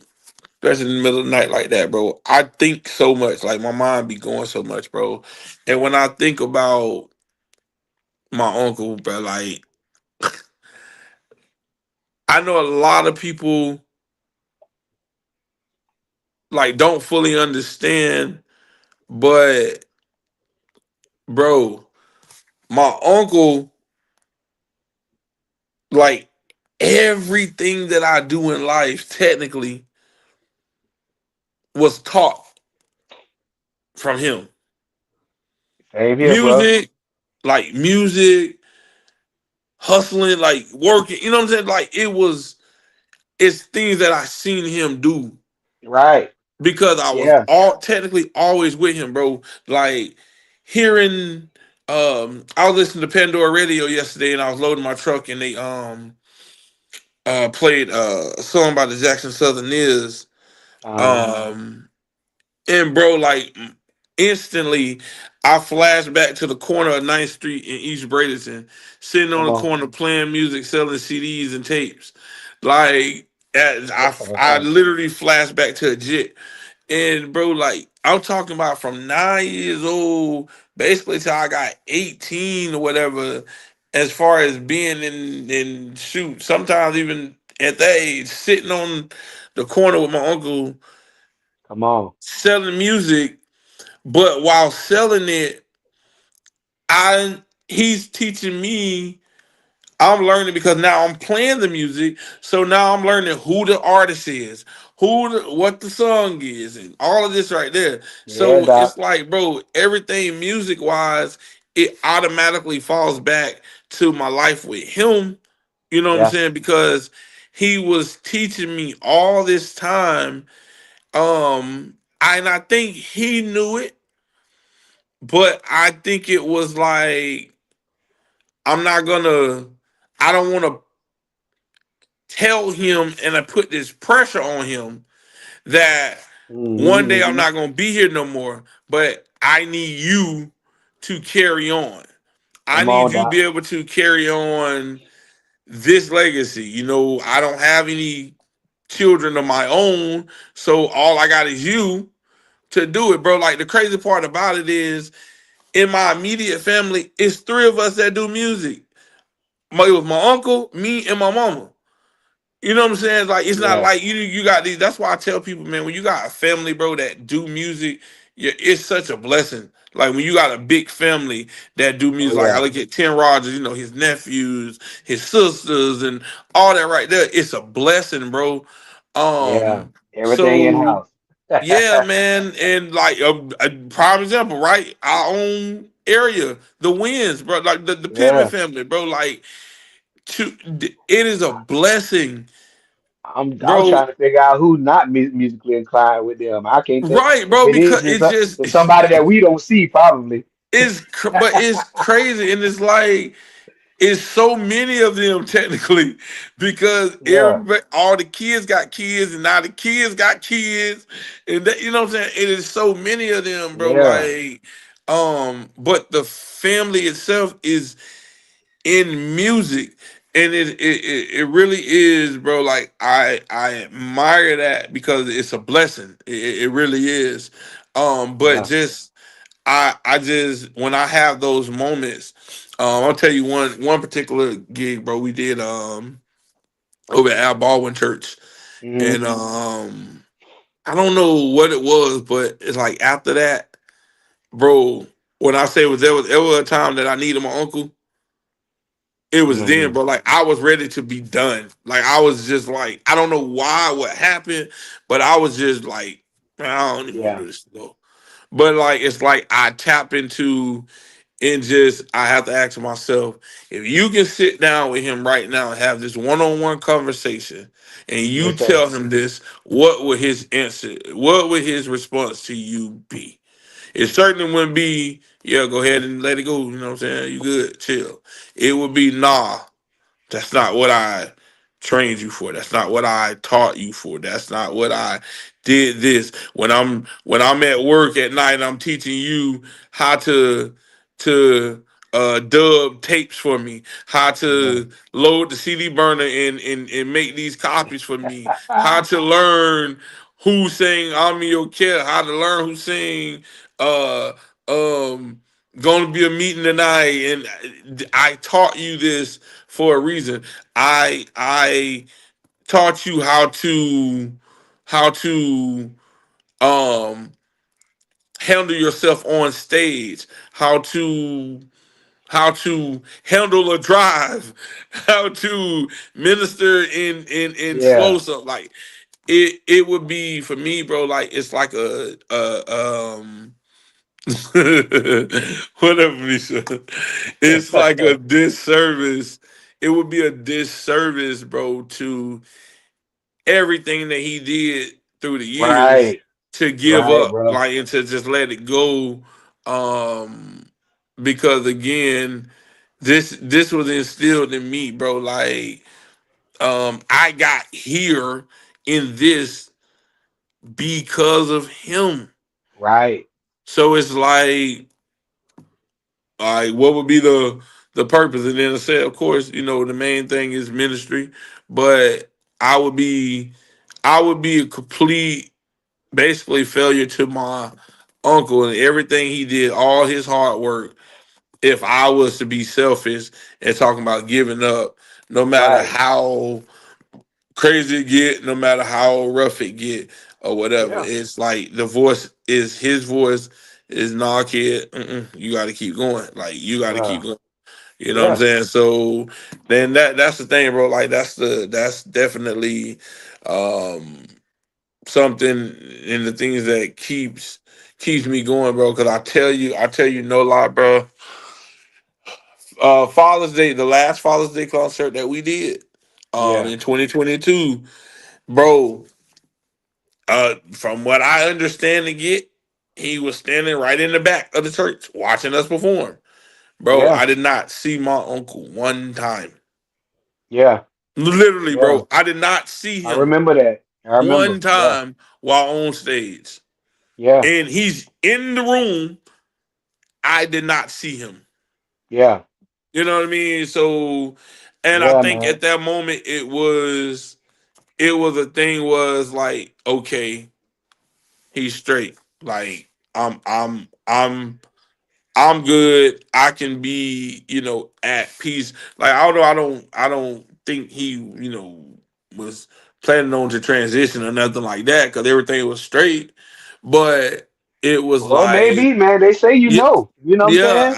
especially in the middle of the night like that, bro. I think so much. Like my mind be going so much, bro. And when I think about my uncle, bro, like I know a lot of people like don't fully understand, but bro, my uncle, like everything that I do in life, technically was taught from him. Same here, bro. Music, like music, hustling, like working. You know what I'm saying? Like it's things that I seen him do Right. because I was Yeah. all technically always with him, bro. Like hearing, I was listening to Pandora Radio yesterday, and I was loading my truck, and they played a song by the Jackson Southerners. Uh, Um, And bro, like instantly, I flashed back to the corner of Ninth Street in East Bradenton, sitting on Come the on. corner playing music, selling CDs and tapes. Like I Uh, literally flashed back to a jit. And bro, like I'm talking about from 9 years old, basically till I got 18 or whatever. As far as being in shoot, sometimes even at that age, sitting on the corner with my uncle Come on. selling music, but while selling it, I he's teaching me. I'm learning because now I'm playing the music, so now I'm learning who the artist is, what the song is, and all of this right there. Yeah, So Doc. it's like, bro, everything music wise, it automatically falls back to my life with him. You know what I'm Yeah. saying? Because he was teaching me all this time. And I think he knew it, but I think it was like I'm not gonna. I don't want to tell him and I put this pressure on him that one day I'm Hmm. not gonna be here no more. But I need you to carry on. I Come need on, you to Doc. be able to carry on this legacy. You know, I don't have any children of my own, so all I got is you to do it, bro. Like the crazy part about it is in my immediate family, it's three of us that do music. It was my uncle, me, and my mama. You know what I'm saying? Like it's not Yeah. like you got these. That's why I tell people, man, when you got a family, bro, that do music, yeah, it's such a blessing. Like when you got a big family that do Oh music, like I yeah. look at Tim Rogers, you know, his nephews, his sisters, and all that right there. It's a blessing, bro. Yeah. Everything in So house. yeah, man, and like a prime example, right? Our own area, the Winds, bro, like the Pittman Yeah. family, bro. Like, it is a blessing, I'm bro. trying to figure out who's not musically inclined with them. I can't think. Right, If bro, it is, because it's just it's somebody that we don't see probably. but it's crazy, and it's like it's so many of them technically because Yeah. everybody, all the kids got kids, and now the kids got kids, and you know what I'm saying. It is so many of them, bro. Yeah. Like, but the family itself is in music, and it really is, bro. Like I admire that because it's a blessing. It really is. But Yeah. just I just when I have those moments, I'll tell you one particular gig, bro. We did over at Al Baldwin Church, Hmm. and I don't know what it was, but it's like after that, bro. When I say was ever a time that I needed my uncle, it was then, Hmm. bro. Like I was ready to be done. Like I was just like I don't know why what happened, but I was just like man, I don't even want to Yeah. do this no. But like it's like I tap into and just I have to ask myself if you can sit down with him right now and have this one-on-one conversation and you Yes, sir. tell him this, what would his answer, what would his response to you be? It certainly wouldn't be, yeah, go ahead and let it go, you know what I'm saying? You good, chill. It would be nah. That's not what I trained you for. That's not what I taught you for. That's not what I did this. When I'm at work at night, I'm teaching you how to dub tapes for me, how Yeah. to load the CD burner and make these copies for me, how to learn who sang I'm in your care, how to learn who sing uh um gonna be a meeting tonight. And I taught you this for a reason. I taught you how to um handle yourself on stage, how to handle a drive, how to minister in slow Yeah. stuff. Like it would be for me, bro. Like it's like a whatever Misha. It's like a disservice. It would be a disservice, bro, to everything that he did through the years Right. to give Right, up, bro. like and to just let it go. Because again, this was instilled in me, bro. Like, I got here in this because of him. Right. So it's like, what would be the purpose? And then I said, of course, the main thing is ministry, but I would be I would be a complete, basically failure to my uncle and everything he did, all his hard work. If I was to be selfish and talking about giving up, no matter Right. how crazy it get, no matter how rough it get or whatever, Yeah. it's like the voice is his voice is nah, kid. You got to keep going. Like you got to keep Uh, going. You know what I'm yeah. saying? So then that's the thing, bro. Like that's definitely um something in the things that keeps me going, bro. Because I tell you no lie, bro. Father's Day, the last Father's Day concert that we did, Yeah. in 2022, bro. From what I understand and get, he was standing right in the back of the church watching us perform, bro. Yeah. I did not see my uncle one time. Yeah. Literally, Yeah. bro. I did not see I him remember that. I remember. one Yeah. time while on stage. Yeah. And he's in the room. I did not see him. Yeah. You know what I mean? So, and I Yeah, think man. at that moment it was a thing was like, okay, he's straight. Like I'm good. I can be, at peace. Like although I don't think he, was planning on to transition or nothing like that because everything was straight. But it was Well, like, maybe, man. They say you yeah, know. You know what I'm yeah, saying?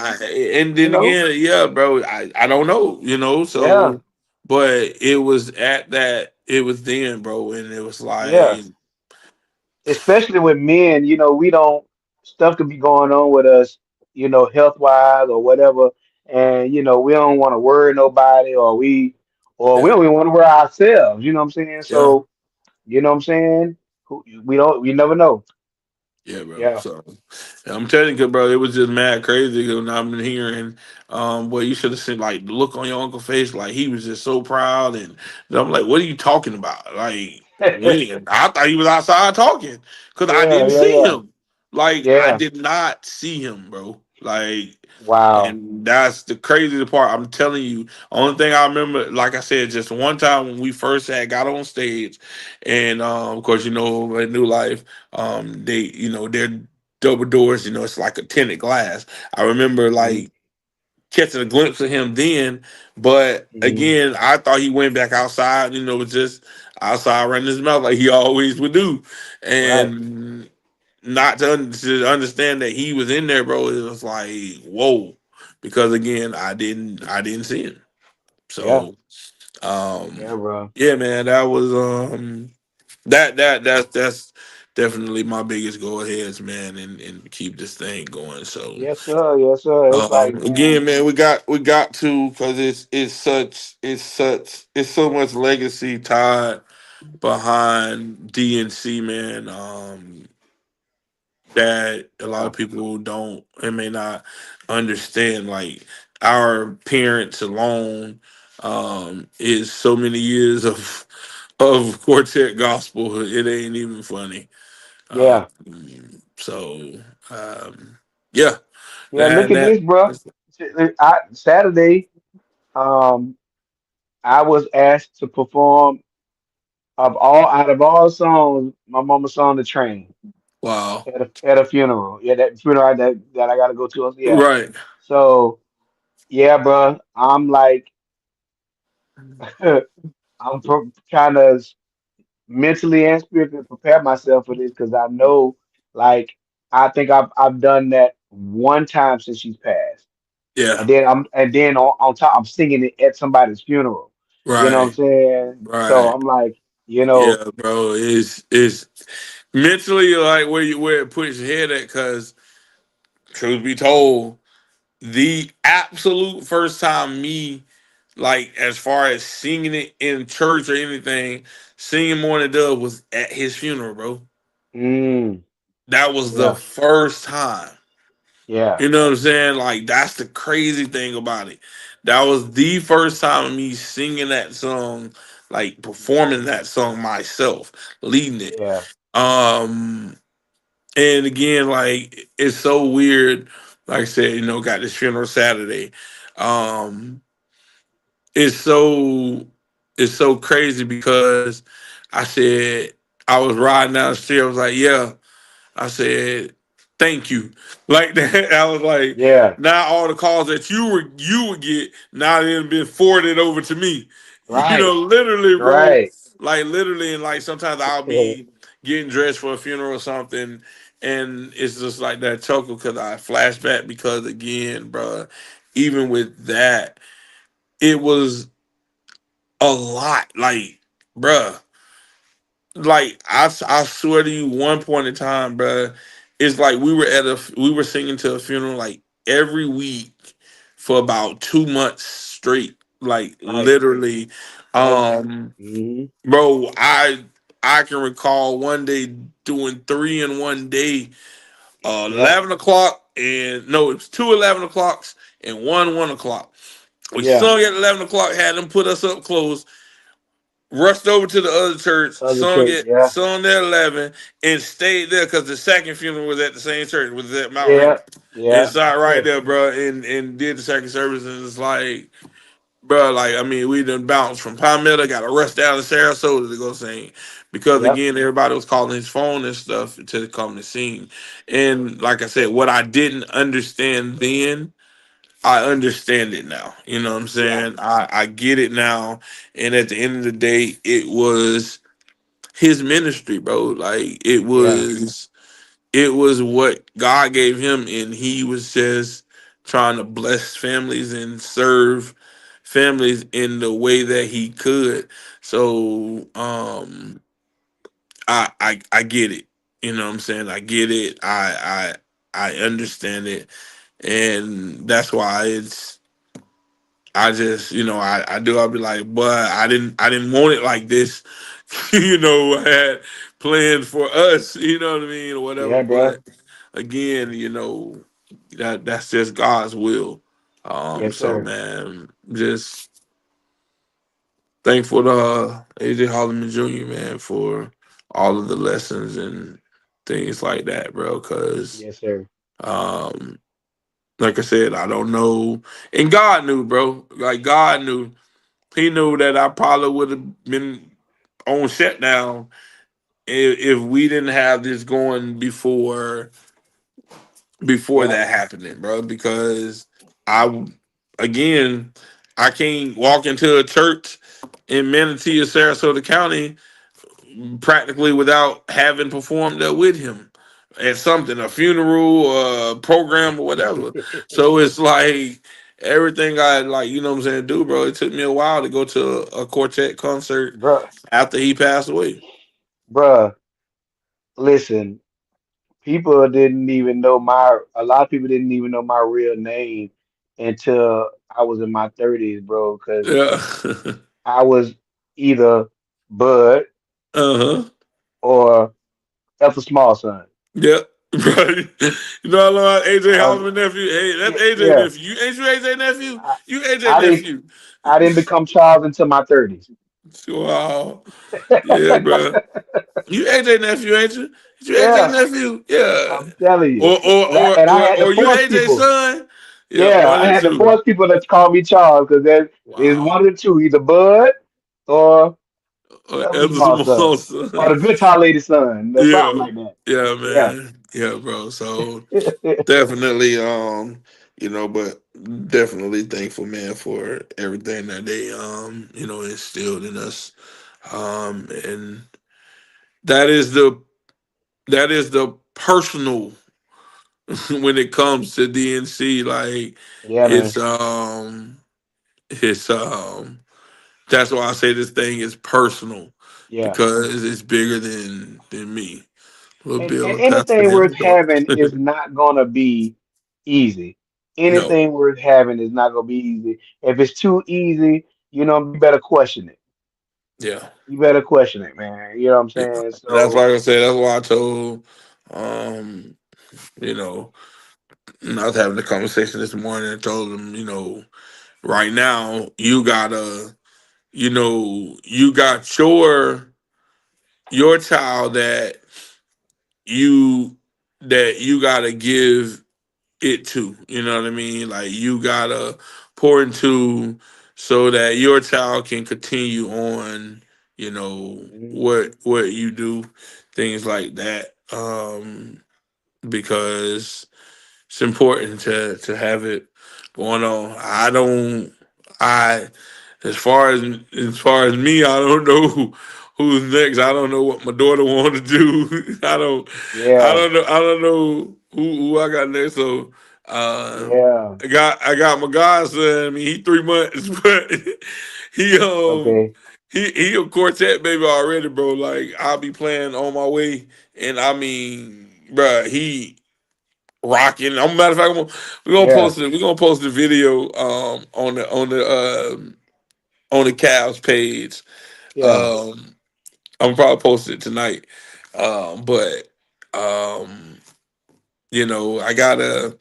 and You then know? again, yeah, bro, I don't know, Yeah. so, but it was at that, it was then, bro, and it was Yeah. like, Especially with men, we don't stuff could be going on with us, health wise or whatever, and we don't want to worry nobody, or we yeah, don't even want to worry ourselves. You know what I'm saying? yeah. So, you know what I'm saying? We never know. Yeah, bro. Yeah. So I'm telling you, bro, it was just mad crazy when I've been hearing. Boy, you should have seen like the look on your uncle's face, like he was just so proud, and I'm like, what are you talking about? Like when I thought he was outside talking because I Yeah, didn't yeah, see yeah. him. Like I Yeah. did not see him, bro. Like, Wow. and that's the crazy part. I'm telling you. Only thing I remember, like I said, just one time when we first had got on stage, and of course, at New Life, they, double doors. You know, it's like a tinted glass. I remember Mm-hmm. like catching a glimpse of him then, but Mm-hmm. again, I thought he went back outside. You know, just outside running his mouth like he always would do, Right. and not to understand that he was in there, bro. It was like whoa, because again, I didn't see him. Yeah. So Yeah, um, bro. yeah, man, that was that's definitely my biggest goal ahead, man, and keep this thing going. So Yes, sir. Yes, sir. It's like, man. again, man, we got to because it's so much legacy tied behind DNC, man. That a lot Yeah. of people don't and may not understand. Like our parents alone is so many years of quartet gospel. It ain't even funny. Um, Yeah. so um, yeah, Yeah. Look that at that this, bro. Saturday, um, I was asked to perform out of all songs, my mama song "The Train" wow, at a funeral. Yeah, that funeral that I got to go to. Yeah. right, So yeah, bro. I'm like, I'm kind of mentally and spiritually prepare myself for this because I know, like, I think I've done that one time since she's passed, yeah, and then on top I'm singing it at somebody's funeral. You know what I'm right, saying? So right, I'm like, yeah, bro. It's mentally like where it puts your head at because truth be told, the absolute first time me like as far as singing it in church or anything, singing Morning Dove was at his funeral, bro. mm, That was the yeah, first time. yeah, You know what I'm saying? Like that's the crazy thing about it. That was the first time of me singing that song, like performing that song myself, leading it. yeah, Um and again, like it's so weird. Like I said, got this funeral Saturday. Um it's so it's so crazy because I said I was riding down the street. I was like, yeah. I said, thank you. Like that. I was like, yeah. now all the calls that you would get, now they've been forwarded over to me. Right, Literally, bro. right. Like literally, and like sometimes I'll be getting dressed for a funeral or something, and it's just like that chuckle because I flashback because again, bro, even with that, it was a lot. Like, bruh, like I swear to you, one point in time, bruh, it's like we were singing to a funeral like every week for about 2 months straight, like Right, literally. right. Um, Hmm. bro, I can recall one day doing three in one day, Yep. 11 o'clock and no, it was two 11 o'clocks and one o'clock. We Yeah. sung at 11 o'clock, had them put us up close, rushed over to the other church, Other church. Yeah. sung there 11, and stayed there because the second funeral was at the same church, was at Mount Yeah. Rainier. And Yeah. started right there, bro, and did the second service, and it's like, bro, like I mean, we done bounced from Palmetto, got to rush down to Sarasota to go sing, because Yep. again, everybody was calling his phone and stuff to come to sing, and like I said, what I didn't understand then, I understand it now. You know what I'm Yeah. saying? I get it now. And at the end of the day, it was his ministry, bro. Like Yeah. it was what God gave him, and he was just trying to bless families and serve families in the way that he could. So I get it. You know what I'm saying? I get it. I understand it. And that's why I just, I do. I'll be like, but I didn't want it like this. I had plans for us. You know what I mean, or whatever. Yeah, bro. But again, that's just God's will. Yes, So sir. man, just thankful to AJ Holloman Jr. man for all of the lessons and things like that, bro. Because Yes, sir. um, like I said, I don't know, and God knew, bro. Like God knew. He knew that I probably would have been on shutdown if we didn't have this going before before Yeah, that happening, bro. Because I, again, I can't walk into a church in Manatee or Sarasota County practically without having performed there with him at something, a funeral, a program, or whatever. So it's like everything I like, you know what I'm saying, do, bro. It took me a while to go to a Quartet concert bruh, after he passed away. bruh. Listen, people didn't even know my. A lot of people didn't even know my real name until I was in my 30s, bro. Because Yeah. I was either Bud Uh-huh. or Ethel Small son. Yeah. Right. You know I love AJ I was, Hoffman nephew. Hey, that's yeah, AJ yeah. nephew. Ain't you AJ nephew? I, You AJ I didn't, nephew. I didn't become Charles until my 30s. Wow. Yeah, bro. You AJ nephew, ain't you? You AJ Yeah, nephew? Yeah. I'm telling you. Or or And I or and I or, had to or you force AJ people. son? Yeah, Yeah, one I and had to two. force people to call me Charles because there's Wow. one of the two, either Bud or Ethel Ever Small son, small or son. the guitar lady son, or something Yeah. like that. Yeah, Yeah, man. Yeah, bro. So definitely, but definitely thankful, man, for everything that they instilled in us. And that is the personal when it comes to DNC, like yeah, it's man. um it's that's why I say this thing is personal Yeah, because it's bigger than me. Little and Bill, pass me anything him worth the ball. having is not gonna be easy. No. Anything worth having is not gonna be easy. If it's too easy, you better question it. Yeah. You better question it, man. You know what I'm Yeah. saying? And that's So, why I said that's why I told um, you know, I was having a conversation this morning and told him, right now you got your child you that you gotta give it to. You know what I mean? Like you gotta pour into so that your child can continue on, mhm. what you do, things like that. Because it's important to have it going on. I as far as me, I don't know who's next. I don't know what my daughter want to do. Yeah, I don't know who I got next. So yeah. I got my godson. I mean, he 3 months, but he Okay. he a quartet baby already, bro. Like I'll be playing on my way, and I mean, bruh, he rocking. I'm matter of fact, we're gonna Yeah, post it. We're gonna post the video on the Cavs page. yeah, Um, I'm probably post it tonight. But um, I gotta.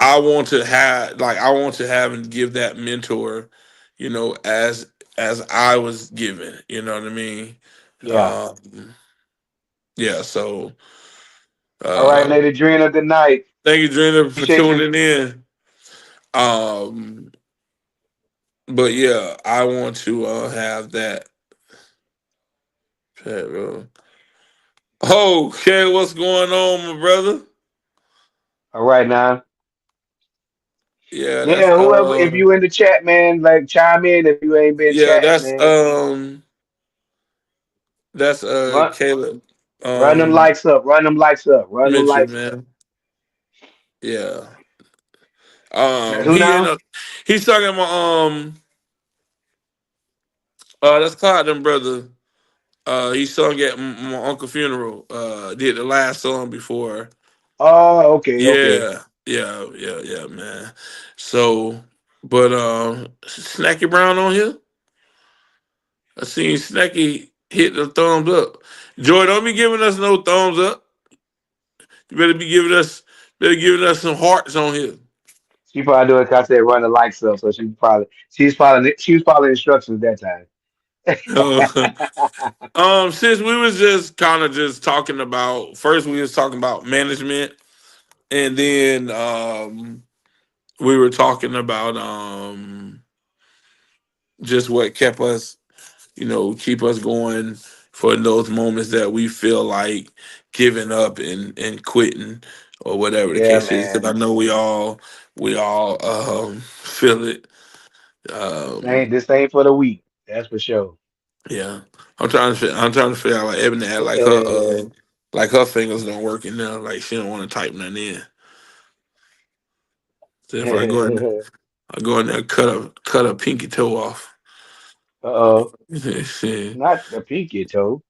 I want to have and give that mentor, as I was given. You know what I mean? yeah. Um, yeah. So All right, uh, Lady Drina, good night. thank you, Drina, for Appreciate you. tuning in. Um, but yeah, I want to have that. Okay, what's going on, my brother? All right now. Yeah, that's Yeah, whoever, if you in the chat, man, like chime in if you ain't been yeah, chatting, that's man. Run, Caleb. run them Um, lights up, run them lights up, run them Mitchell, lights up. man. Yeah. That's who He ended now? up he's talking about that's Clyde them brother. He sung at my uncle funeral. Did the last song before. Oh, okay, okay. Yeah, yeah, yeah, yeah, man. So, but Snacky Brown on here. I seen Snacky hit the thumbs up. Joy, don't be giving us no thumbs up. You better giving us some hearts on here. She probably doing because I said run the lights up, so she was following instructions that time. Uh, since we was just kind of just talking about first, we was talking about management, and then we were talking about just what kept us, keep us going for those moments that we feel like giving up and quitting. or whatever the Yeah, case is. Because man. I know we all feel it. This ain't for the weak. That's for sure. Yeah, I'm trying to figure out like Ebony had like her fingers don't work in there, like she don't want to type nothing in. So if I go in there, and cut a pinky toe off. Uh-oh. Yeah, Not the pinky toe.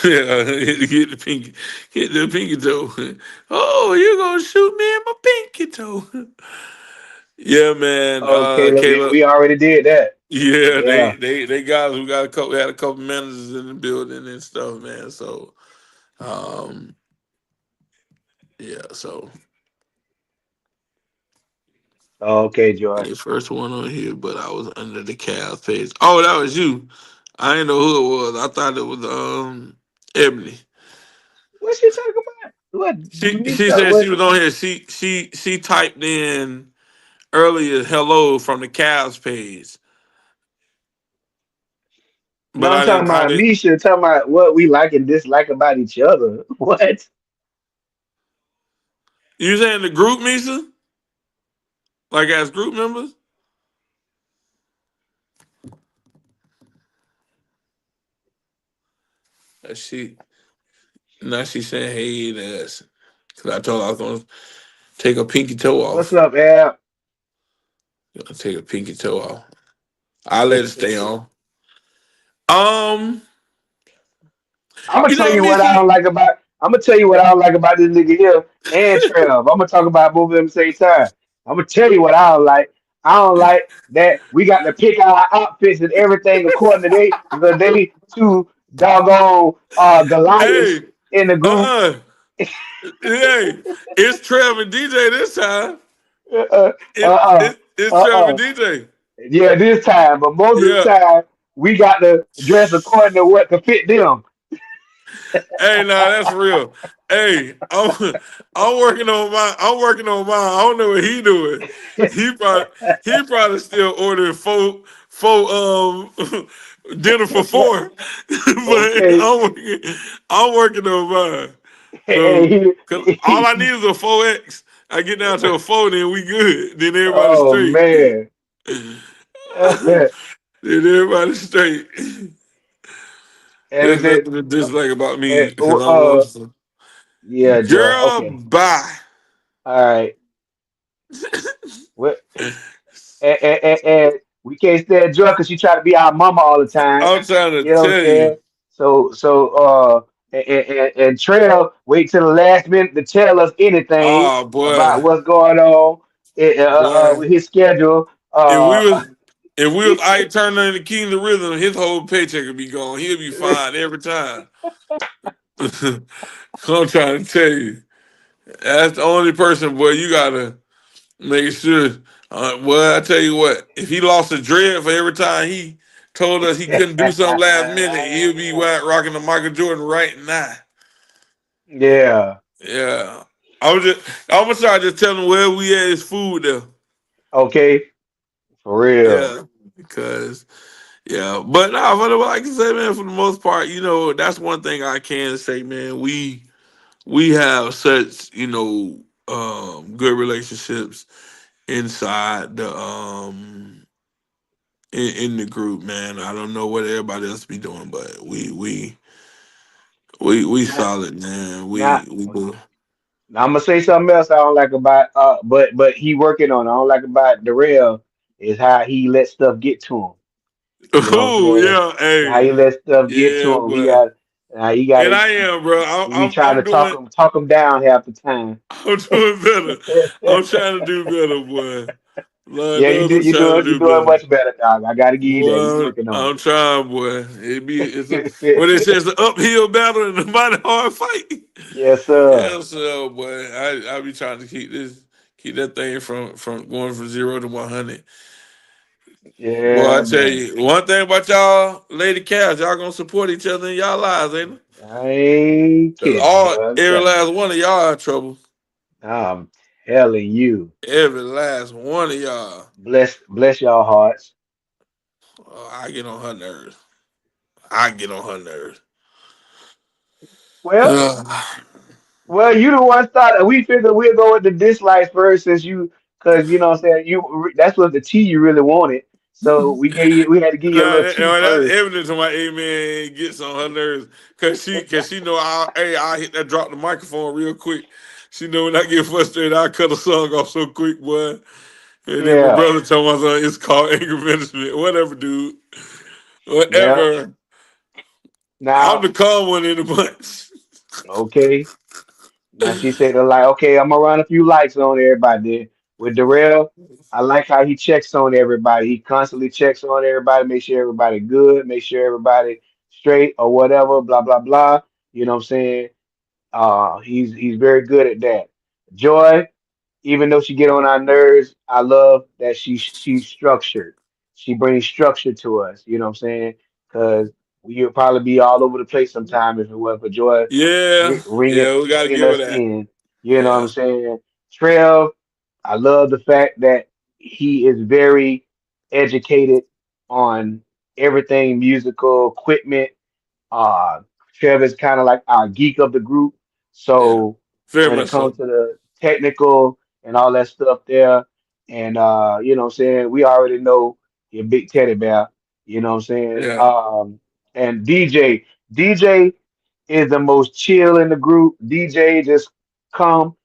hit the pinky toe. Oh, you gonna shoot me in my pinky toe? Yeah, man. Oh, Caleb, yeah, Caleb. we already did that. Yeah, Yeah. they guys we got a couple we had a couple managers in the building and stuff, man. So um yeah, so Okay, Joy. the first one on here, but I was under the Cavs page. Oh, that was you. I didn't know who it was. I thought it was Ebony. What's she talking about? What She Misha? said she What? was on here. She typed in earlier hello from the Cavs page, No, but I'm I talking didn't I about did. Misha. Talking about what we like and dislike about each other. What? You saying the group, Misa? Like as group members? She now she saying hey that's because I told her I was gonna take a pinky toe What's off. up, Al? Gonna take a pinky toe off. I let it stay on. Um, I'm gonna you tell know, you what I Misa. don't like about. I'm gonna tell you what I don't like about this nigga here and Trev. I'm gonna talk about both of them at the same time. I'm gonna tell you what I don't like. I don't like that we got to pick our outfits and everything according to they because they two doggone Goliaths Hey, in the group. uh, hey, it's Trev and DJ this time. Uh uh It, uh it it's uh. Trev and uh. DJ. Yeah, this time, but most of the Yeah. time we got to dress according to what to fit them. Hey, nah, that's real. Hey, I'm working on mine. I don't know what he doing. He probably he probably still ordering four dinner for four. But Okay. I'm working on mine. And So cause all I need is a 4X. I get down to a four, then we good. Then everybody oh straight. man. Then everybody straight. And There's it, nothing to dislike about me and, because I'm awesome. yeah, Joy. Girl, Okay. bye. All right. What? And we can't stand Joy because she try to be our mama all the time. I'm trying to You know what I'm tell saying? you. And Trail wait till the last minute to tell us anything Oh boy, about what's going on boy. with his schedule. If we was if we was Ike Turner in the King of the Rhythm, his whole paycheck would be gone. He'll be fine every time. I'm trying to tell you. That's the only person, boy, you gotta make sure. Well, I tell you what, if he lost a dread for every time he told us he couldn't do something last minute, he'll be rocking the Michael Jordan right now. yeah. Yeah. I'm gonna try to just tell him where we at his food there. Okay. For real. Yeah. Because but nah, but like I said, man, for the most part, that's one thing I can say, man. We have such, good relationships inside in the group, man. I don't know what everybody else be doing, but we Now, solid, man. now, We do. now I'm gonna say something else I don't like about but he working on it. I don't like about Darrell is how he let stuff get to him. You know what I'm Oh saying? yeah, How hey, he let stuff get to yeah, him. but He got and to I am, bro. he be trying to talk him down half the time. I'm doing better. I'm trying to do better, boy. Lord Yeah, knows I'm trying to you're do doing better. much better, dog. I gotta give you that. You Boy, working on I'm trying, boy. It's a what it says, an uphill battle and a mighty hard fight. yes, sir. Yes, sir, boy. I be trying to keep that thing from going from 0 to 100. Boy, I Yeah, tell man. you, one thing about y'all, Lady Cows, y'all gonna support each other in y'all lives, ain't it? I ain't 'Cause kidding, boy. I'm every telling you. last one of y'all in trouble. I'm telling you. Every last one of y'all. Bless y'all hearts. Oh, I get on her nerves. I get on her nerves. Well, Ugh. Well, you the one started. We figured we'll go with the dislikes first, since you, because you know what I'm saying. That's what the tea you really wanted. So we had to give you a No, little tea that's first. evidence of my amen gets on her nerves cause she know I hit that drop the microphone real quick. She know when I get frustrated, I cut a song off so quick, boy. And then my Yeah, brother told my son it's called anger management. Whatever, dude. yeah. Whatever. I'm Now, the calm one in the bunch. okay. Now she said, like, okay, I'm gonna run a few likes on everybody. Then with Darrell, I like how he checks on everybody. He constantly checks on everybody, make sure everybody good, make sure everybody straight or whatever, blah blah blah. You know what I'm saying? He's very good at that. Joy, even though she get on our nerves, I love that she's structured. She brings structure to us. You know what I'm saying? Because we would probably be all over the place sometime if it wasn't for Joy Yeah, yeah, we gotta ringing give her us that. in. You know what I'm Yeah, saying? Trev, I love the fact that he is very educated on everything musical equipment. uh, Trevor's kind of like our geek of the group. yeah, So very when it much so. comes to the technical and all that stuff there, and you know what I'm saying, we already know your big teddy bear, you know what I'm saying? Yeah, And DJ is the most chill in the group. DJ just come,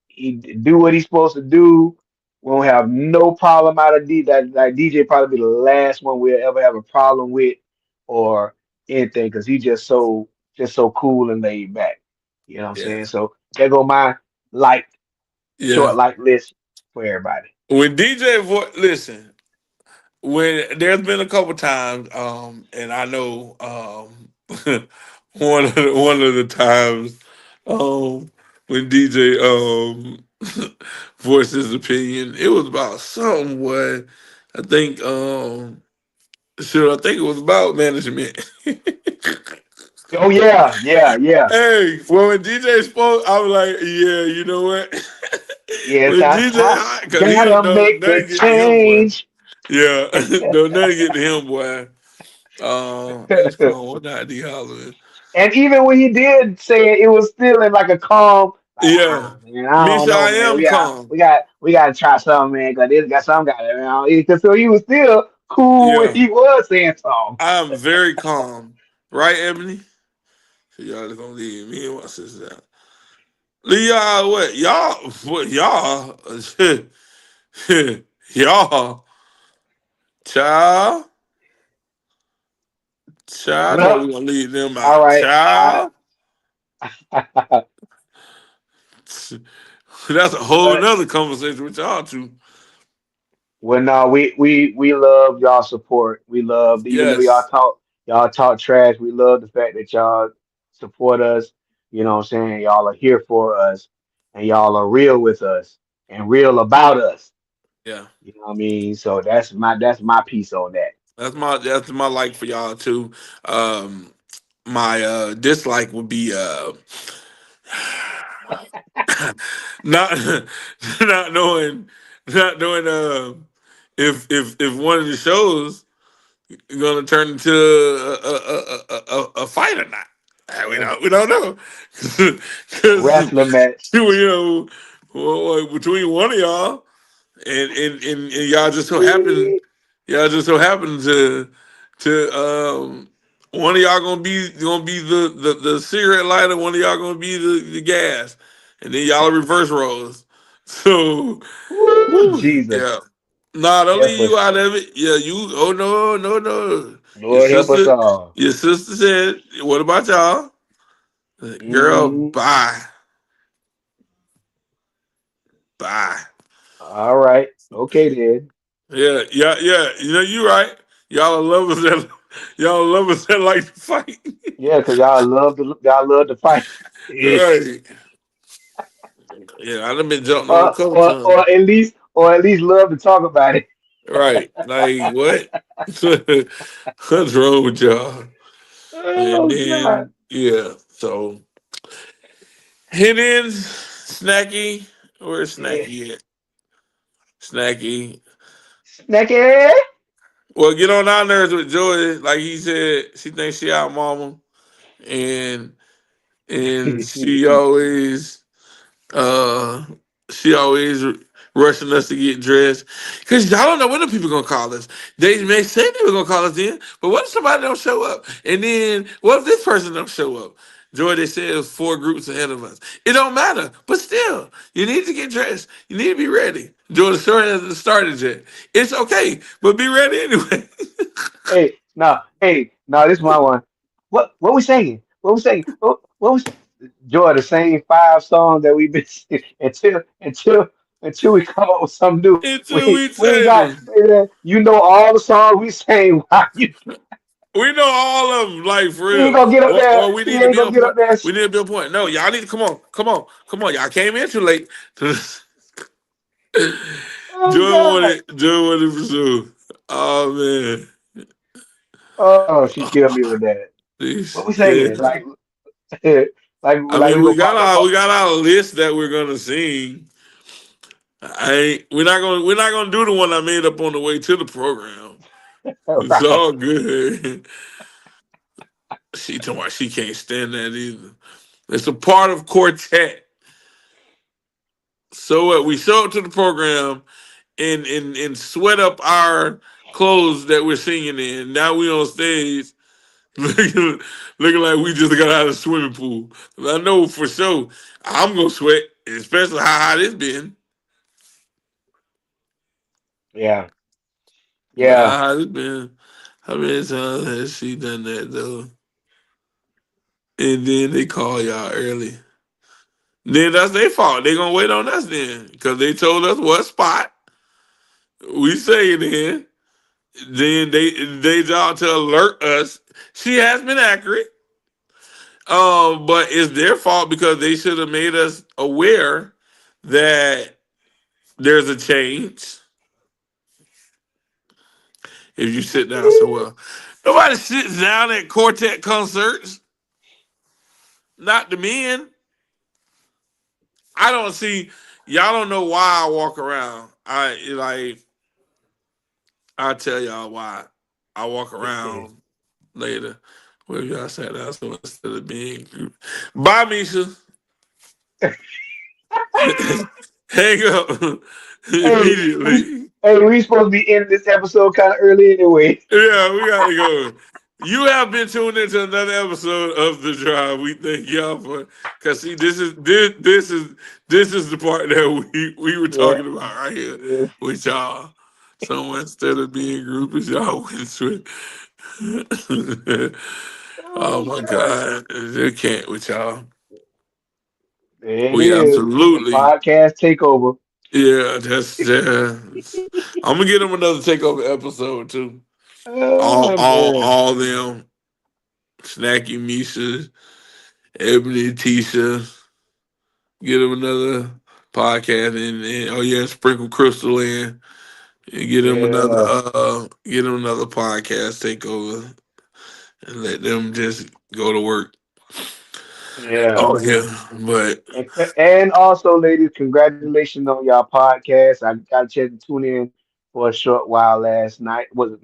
he do what he's supposed to do. We won't have no problem out of that. Like DJ probably be the last one we'll ever have a problem with or anything, because he just so cool and laid back. You know what I'm yeah, saying? So there go my like yeah. short like list for everybody. When listen, when there's been a couple times, and I know, one of the times, when DJ voiced his opinion, it was about something. What I think, I think it was about management. Oh yeah, yeah, yeah. Hey, well, when DJ spoke, I was like, yeah, you know what? Yeah, it's When that DJ, time. because he Gotta don't know make the nothing get to him, boy. change. Yeah, no, nothing get to him, boy. It's called What Not D Hollering. And even when he did say it, it was still in like a calm, like, Yeah, man, I don't Misha, know, I man. am calm. We got to try something, man. Cause this got some got it, man. So he was still cool when Yeah, he was saying something. I am very calm. Right, Ebony? So y'all just gonna leave me and my sister out. Leave y'all what? Y'all, what? Y'all, y'all, child, child. No, Well, we gonna leave them all out, right. child. That's a whole But nother conversation with y'all two. well, no, we love y'all support. We love, even though Yes, y'all talk trash. We love the fact that y'all support us. You know what I'm saying? Y'all are here for us, and y'all are real with us and real about us. yeah. You know what I mean? So that's my piece on that. That's my like for y'all too. Um, my dislike would be not not knowing if one of the shows gonna turn into a fight or not. We don't know because Wrestling match. between one of y'all and y'all just so happen to one of y'all gonna be the cigarette lighter, one of y'all gonna be the gas, and then y'all are reverse roles. So, Woo, whew, Jesus. yeah. Nah, don't Help leave you us. out of it. Yeah, you. Oh no, no, no. Your Lord help us sister, all. your sister said, "What about y'all, girl? Hmm. Bye, bye." All right. Okay then. Yeah, yeah, yeah. You right. Y'all are lovers that y'all are lovers that like to fight. Yeah, because y'all love to fight. Right. Yeah, I done been jumped on a or, couple or times. or at least love to talk about it. Right. Like what? What's wrong with y'all? And Oh God. then yeah. So and then Snacky. Where's Yeah. Snacky at? Snacky. Snacky. Well, get on our nerves with Joy. Like he said, she thinks she out mama. And and uh she always rushing us to get dressed because y'all don't know when the people gonna call us. They may say they were gonna call us in, but what if somebody don't show up? And then what if this person don't show up? Joy, they said it was 4 groups ahead of us. It don't matter, but still, you need to get dressed. You need to be ready. Joy, the story hasn't started yet. It's okay, but be ready anyway. This is my one. What we singing? What we singing? What was Joy the same 5 songs that we've been singing until we come up with something new. Until We we we ain't change got them. you know all the songs we sang. Why We know all of them, like for you ain't real. gonna get up there? Or we You need to ain't be gonna on get up point. there. We need to be on point. No, y'all need to come on, come on, come on. Y'all came in too late. Oh God! Joy wanted to pursue. Oh man, Oh, she killed me with that. What we yeah. singing? I Like mean, we gonna call them we got our list that we're gonna sing. I ain't, we're not gonna do the one I made up on the way to the program. It's right. all good. She told me she can't stand that either. It's a part of Quartet. So what? We show up to the program and sweat up our clothes that we're singing in. Now we on stage looking like we just got out of the swimming pool. I know for sure I'm gonna sweat, especially how hot it's been. Yeah, But yeah. how hot it's been. How many times has she done that though? And then they call y'all early. Then that's their fault. They gonna wait on us then. Cause they told us what spot we say it in. Then they job to alert us. She has been accurate. But it's their fault because they should have made us aware that there's a change if you sit down so well. Nobody sits down at quartet concerts, not the men. I don't see y'all don't know why I walk around. I'll tell y'all why I walk around later. Where y'all sat down so instead of being group. Bye, Misha. Hang up Hey, immediately. we supposed to be ending this episode kind of early anyway. Yeah, we gotta go. You have been tuned into another episode of the drive. We thank y'all for because see this is the part that we were Yeah, talking about right here yeah. with y'all. So instead of being groupies, y'all went with oh Oh my God, god, they can't with y'all. there it We is. The absolutely podcast takeover. yeah. That's I'm gonna get them another takeover episode too. Oh man, All them Snacky Misha, Ebony Tisha, get them another podcast and oh yeah, Sprinkle Crystal in and yeah, get them another podcast takeover and let them just go to work. yeah. Oh yeah, but And also, ladies, congratulations on y'all podcast. I got a chance to tune in for a short while last night. Was it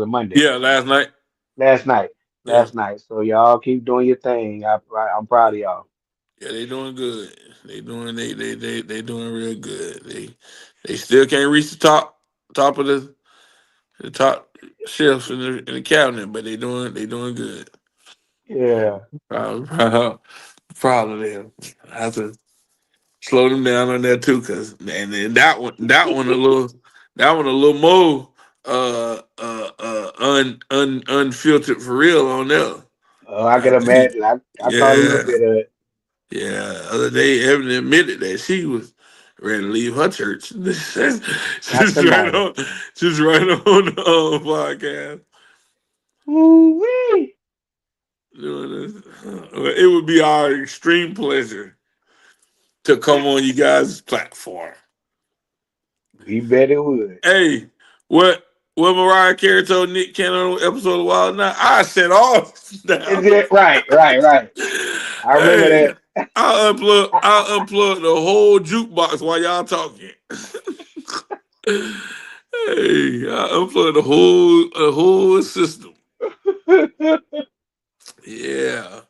Monday? yeah, last night. Last night. Yeah. Last night. So y'all keep doing your thing. I'm proud of y'all. Yeah, they doing good. They doing real good. They still can't reach the top of the top shelves in the cabinet, but they doing good. Yeah. Proud of them. I have to slow them down on that too, cause and then that one a little more unfiltered for real on there. Oh, I I can think imagine. I caught a little yeah. bit of it. Yeah, other day Evan admitted that she was ready to leave her church. Not just right tonight. on, just right on the podcast Ooh-wee. doing this. It would be our extreme pleasure to come on you guys' platform. We bet it would. Hey, what Mariah Carey told Nick Cannon on the episode of Wild Night? I said all this Is down. it right, right, right. I remember Hey, that. I unplugged the whole jukebox while y'all talking. Hey, I unplugged the whole system. Yeah.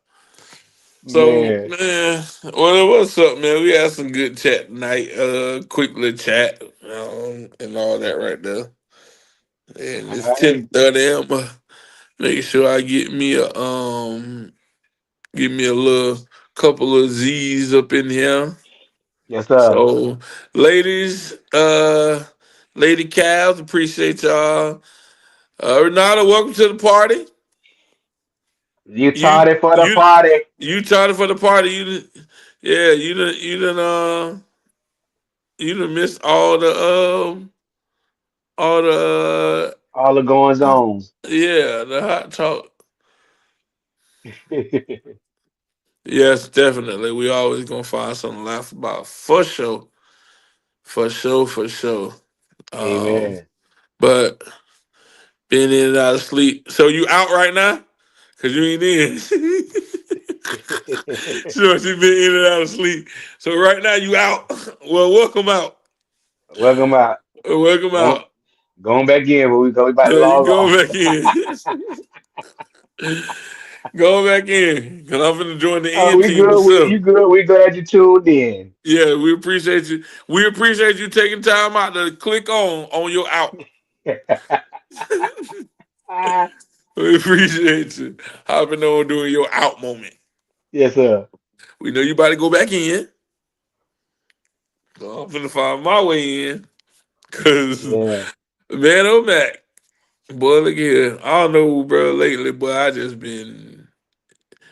So Man, man, well, what's up, man? We had some good chat tonight. Quick little chat, and all that right there. And all it's right. 10:30. I'm make sure I get me a little couple of Z's up in here. Yes, sir. So, ladies, Lady Cavs, appreciate y'all. Renata, welcome to the party. You You tardy for the you party. you charted for the party. Yeah, you done missed all the All the goings on. yeah, the hot talk. Yes, definitely. We always gonna find something to laugh about for sure, for sure, for sure. Um, Amen. but being in and out of sleep. So you out right now? Cause you ain't in. So she been in and out of sleep. So right now you out. Well, welcome out. Welcome out. Welcome Going, out. going back in, but we about to Yeah, you log going off. back in. Go back in. Cause I'm gonna join the end We team good. myself. You good. We glad you tuned in. Yeah, we appreciate you. We appreciate you taking time out to click on your out. We appreciate you hopping on doing your out moment. Yes, sir. We know you about to go back in. So I'm finna find my way in. Cause Yeah. man, oh Mac. Boy, look here. I don't know, bro, lately, but I just been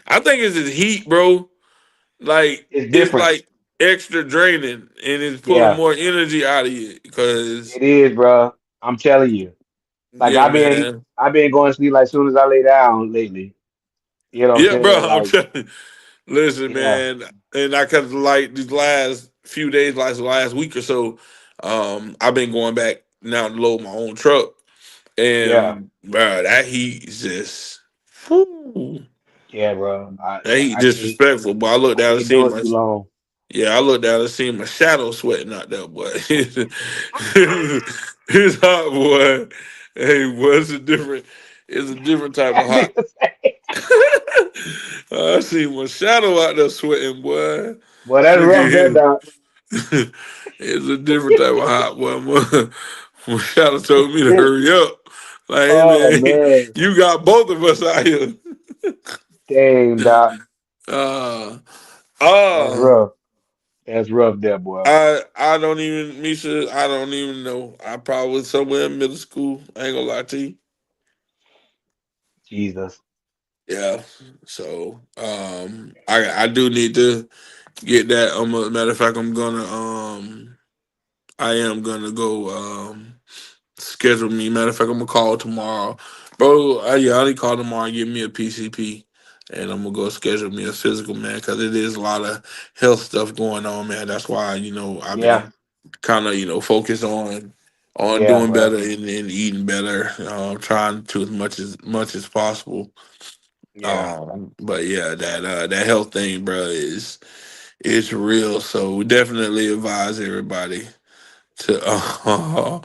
I think it's this heat, bro. Like It's it's different. like extra draining and it's pulling Yeah, more energy out of you. Cause it is, bro. I'm telling you. Like yeah, man. I've been going to sleep like soon as I lay down lately. You know what I'm Yeah, bro, saying? I'm Like, telling you. Listen, yeah, man, and I cause like these last few days, last week or so, I've been going back now to load my own truck. yeah, And bro, that heat is just whew, yeah, bro. that heat I can't disrespectful. But I looked I down and can't do seen it my too long. yeah, I looked down and seen my shadow sweating out there, boy. It's hot, boy. Hey, boy, it's a different type of hot. I see my shadow out there sweating, boy. Boy, that's Look at rough, that him. dog. It's a different type of hot boy. My shadow told me to hurry up. Like, hey Oh man, man, you got both of us out here. dang, dog. Uh, That's uh, rough. That's rough, there, boy. I don't even, Misha, I don't even know. I probably was somewhere in middle school. I ain't gonna lie to you. Jesus. Yeah. So, I do need to get that. Matter of fact, I am gonna go schedule me. Matter of fact, I'm gonna call tomorrow, bro. Yeah, I need to call tomorrow and get me a PCP, and I'm gonna go schedule me a physical, man, because it is a lot of health stuff going on, man. That's why I've Yeah, been kind of focused on yeah, doing bro. better and eating better, trying to as much as possible. Yeah. But yeah, that health thing, bro, is real. So we definitely advise everybody to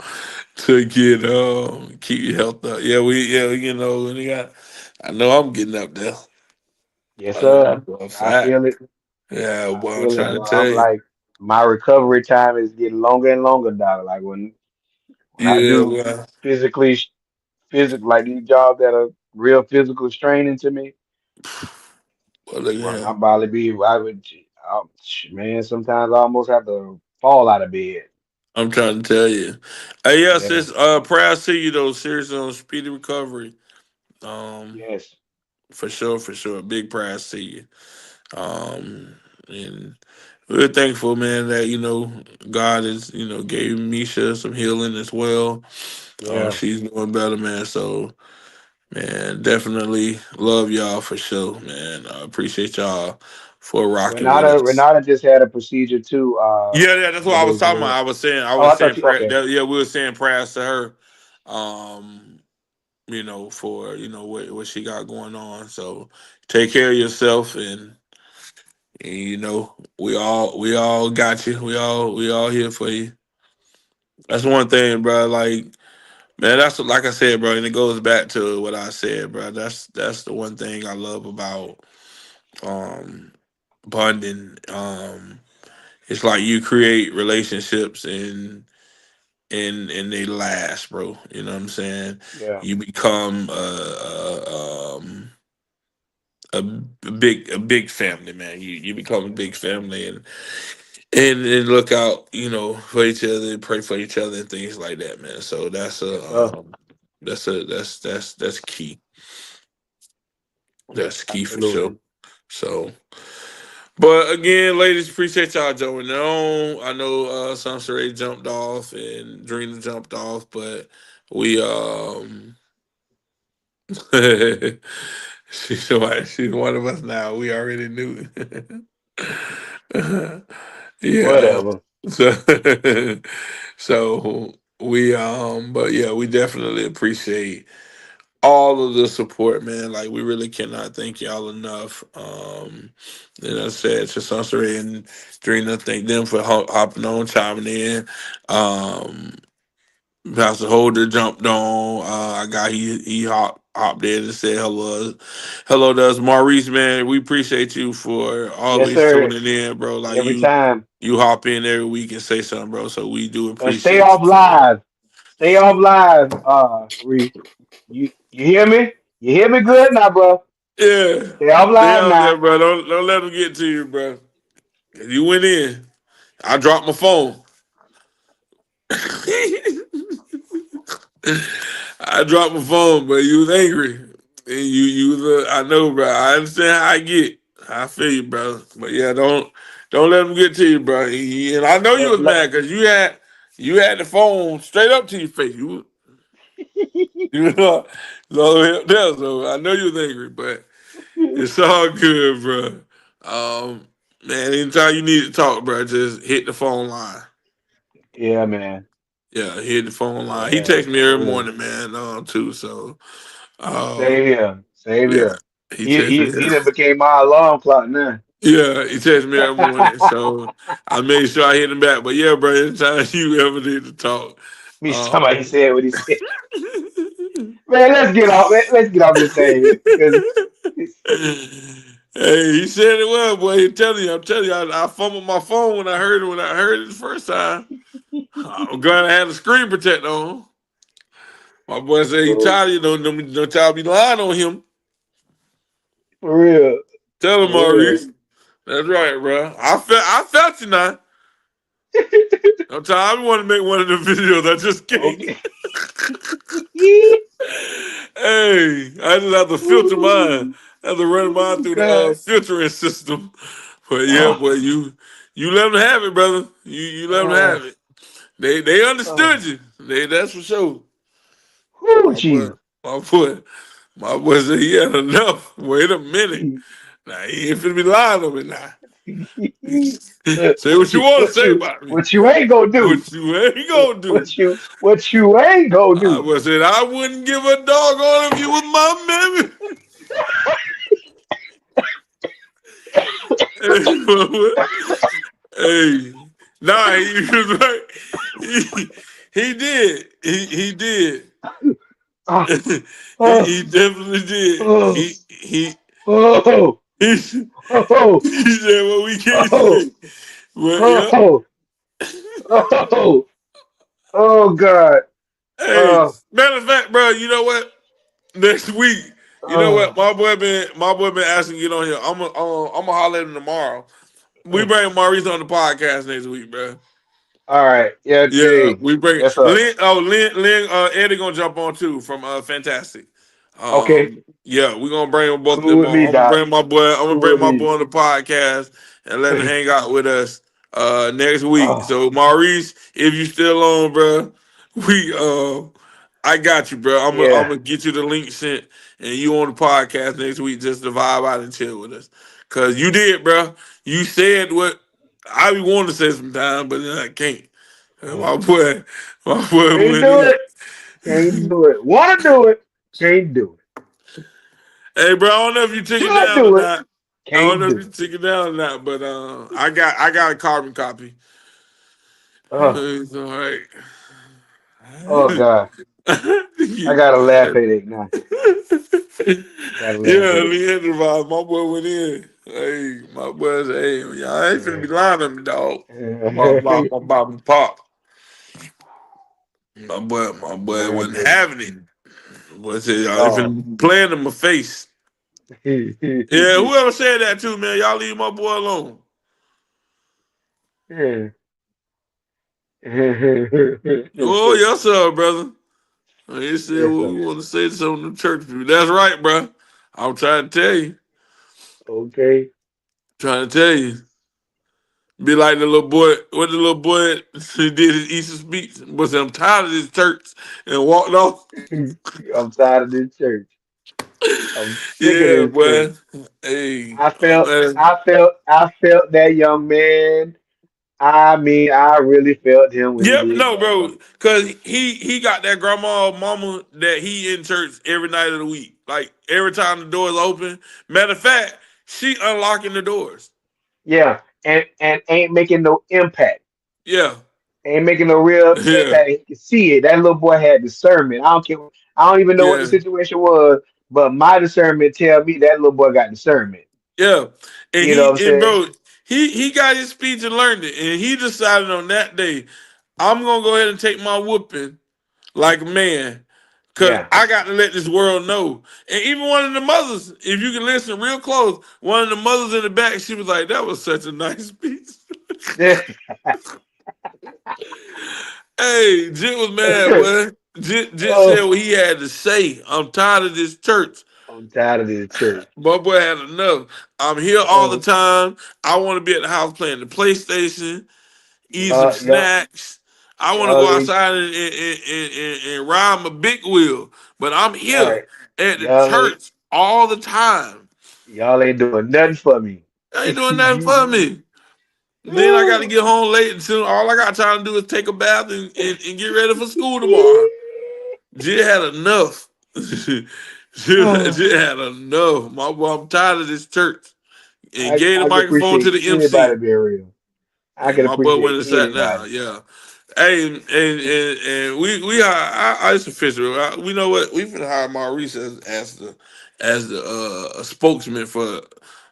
to get keep your health up. Yeah, we got. I know I'm getting up there. Yes, I know sir. that's a I fact. feel it. Yeah, I well, I'm feel it, trying bro. to tell I'm you. like, my recovery time is getting longer and longer, dog. Like when I Yeah, do well, physically physical like these jobs that are real physical straining to me, look at bro, my him. body be I would man, sometimes I almost have to fall out of bed. I'm trying to tell you. Hey, yes, Yeah. it's prayers to you though. Seriously, on speedy recovery. Um, Yes. for sure, for sure. Big prayers to you. Um, and we're thankful, man, that God is gave Misha some healing as well. Yeah. She's doing better, man. So, man, definitely love y'all for sure, man. I appreciate y'all for rocking with us. Renata just had a procedure too, Yeah, yeah, that's couple what of I was days talking about. ago. I Oh, was I thought saying you prayer. okay. Yeah, we were saying prayers to her, um, for what she got going on. So take care of yourself, and we all got you. We all here for you. That's one thing, bro. Like, man, that's like I said, bro, and it goes back to what I said, bro. That's the one thing I love about um, bonding. It's like you create relationships and they last, bro. You know what I'm saying? Yeah. You become a big family, man. You become a big family and look out, for each other, and pray for each other, and things like that, man. So Yes, sir. that's key. That's key for sure. Absolutely. So, but again, ladies, appreciate y'all joining on. I know Sunset jumped off and Drina jumped off, but we she's one of us now. We already knew. Yeah. Whatever. So so we but yeah, we definitely appreciate all of the support, man. Like we really cannot thank y'all enough. And I said to Sunset and Drina, thank them for hopping on, chiming in. Um Pastor Holder jumped on. I got he hopped in and said hello to us, Maurice. Man, we appreciate you for Yes, always sir. tuning in, bro. Like Every you time. you hop in every week and say something, bro. So we do And stay appreciate off you for that. live. Stay off live, Reese. You hear me? You hear me good now, bro? Yeah, Stay off stay live out there, now. bro. Don't let them get to you, bro. You went in. I dropped my phone. I dropped my phone, but you was angry. And you was I know, bro. I understand how I get. I feel you, bro. But yeah, don't let them get to you, bro. And I know you Let, was let, mad because you had the phone straight up to your face. You know, so I know you was angry, but it's all good, bro. Man, anytime you need to talk, bro, just hit the phone line. yeah, man. Yeah, hit the phone line. He Yeah, texts me for every real. morning, man, too. So, uh, Same here. Same yeah, here. he He texts he me. he done became my alarm clock now. Yeah, he texts me every morning. So I made sure I hit him back. But yeah, bro, anytime you ever need to talk, Me somebody um, said what he said. Man, let's get off this thing because hey, he said it well, boy. I'm telling you, I fumbled my phone when I heard it the first time. I'm glad I had a screen protector on. My boy said he so tired, no child be lying on him. for real, Tell him, for real. Maurice. That's right, bro. I felt you now. Sometimes I want to make one of the videos. I just can't. Okay. Hey, I just have to filter mine. I have to run mine Oh through the God. filtering system. But yeah, Oh, boy, you let them have it, brother. You let them oh, have it. They oh. understood you. That's for sure. Whew, My boy, Jesus. my boy, my boy said he had enough. Wait a minute. Now he ain't finna be lying on me now. Say what you want to say about me. What you ain't gonna do? What you ain't gonna do? What you ain't gonna I do? was said I wouldn't give a dog on if you was my mammy. Hey, nah, he was right. He did. He did. Oh, he oh, he definitely did. oh, oh, He oh, he said what we can't oh, say. Well, yep. oh, oh, oh, God. Hey, Oh, matter of fact, bro, you know what? Next week, you know what? oh, My boy been asking to get on here. I'm gonna holler at him tomorrow. We oh. bring Maurice on the podcast next week, bro. All right. Yeah, Yeah, hey. we bring Yes, sir. Lynn. Oh, Lynn. Eddie gonna jump on too from Fantastic. Okay. Yeah, we gonna bring both of Cool them with me, on. I'm gonna Doc. bring my boy. I'm gonna Cool bring with my me. boy on the podcast and let him hang out with us next week. Oh, So Maurice, if you still on, bro, we I got you, bro. I'm yeah. gonna get you the link sent, and you on the podcast next week just to vibe out and chill with us. Cause you did, bro. You said what I be wanting to say sometimes, but then I can't. And Oh. my boy Can't went do in. it. Can't do it. Want to do it. Can't do it. Hey, bro, I don't know if you took it Should down or do it. not. I don't Can't know if do you it. took it down or not, but I got a carbon copy. Oh, It's all right. oh God. I yeah, got a laugh headache now. Got a laugh headache. Leandro vibe. My boy went in. Hey, my boy said, hey, y'all ain't finna Yeah. be lying on me, dog. My pop. My boy My wasn't goodness. having it. Boy said, y'all ain't Oh. finna be playing in my face. Yeah, whoever said that too, man, y'all leave my boy alone. Yeah. Oh, yes, sir, brother. He said, Yes, well, sir. we want to say something to church people. That's right, bro. I'm trying to tell you. Okay. Trying to tell you. Be like the little boy, what the little boy he did his Easter speech, but said, I'm tired of this church and walked off. I'm tired of this church. I'm sick of Yeah, this church. boy. Hey, man. I felt that young man. I mean, I really felt him when he Yep, did no, that, bro. bro. Cause he got that grandma or mama that he in church every night of the week. Like every time the doors open. Matter of fact, she unlocking the doors. Yeah, and ain't making no impact. Yeah. Ain't making no real Yeah. impact. He can see it. That little boy had discernment. I don't care. I don't even know what the Yeah. situation was, but my discernment tell me that little boy got discernment. Yeah. And You know what I'm and saying? bro, he got his speech and learned it. And he decided on that day, I'm gonna go ahead and take my whooping like a man. Cause Yeah. I got to let this world know. And even one of the mothers, if you can listen real close, one of the mothers in the back, she was like, that was such a nice speech. Hey, Jit was mad, boy. Jit said Oh, what he had to say. I'm tired of this church. I'm tired of this church. My boy had enough. I'm here all the Uh, time. I want to be at the house playing the PlayStation, eat some y'all, snacks. I want to go y'all ain't outside and ride my big wheel. But I'm here right. at the Y'all ain't church all the time. y'all ain't doing nothing for me. I ain't doing nothing for me. Then I got to get home late and soon all I got time to do is take a bath and get ready for school tomorrow. Jit had enough. Jit had enough. My boy, I'm tired of this church. And gave the I can microphone to appreciate the anybody MC. being real. I And can my boy went appreciate and sat anybody. down. Yeah. Hey, and we I it's official. We know what we finna hire Maurice as the spokesman for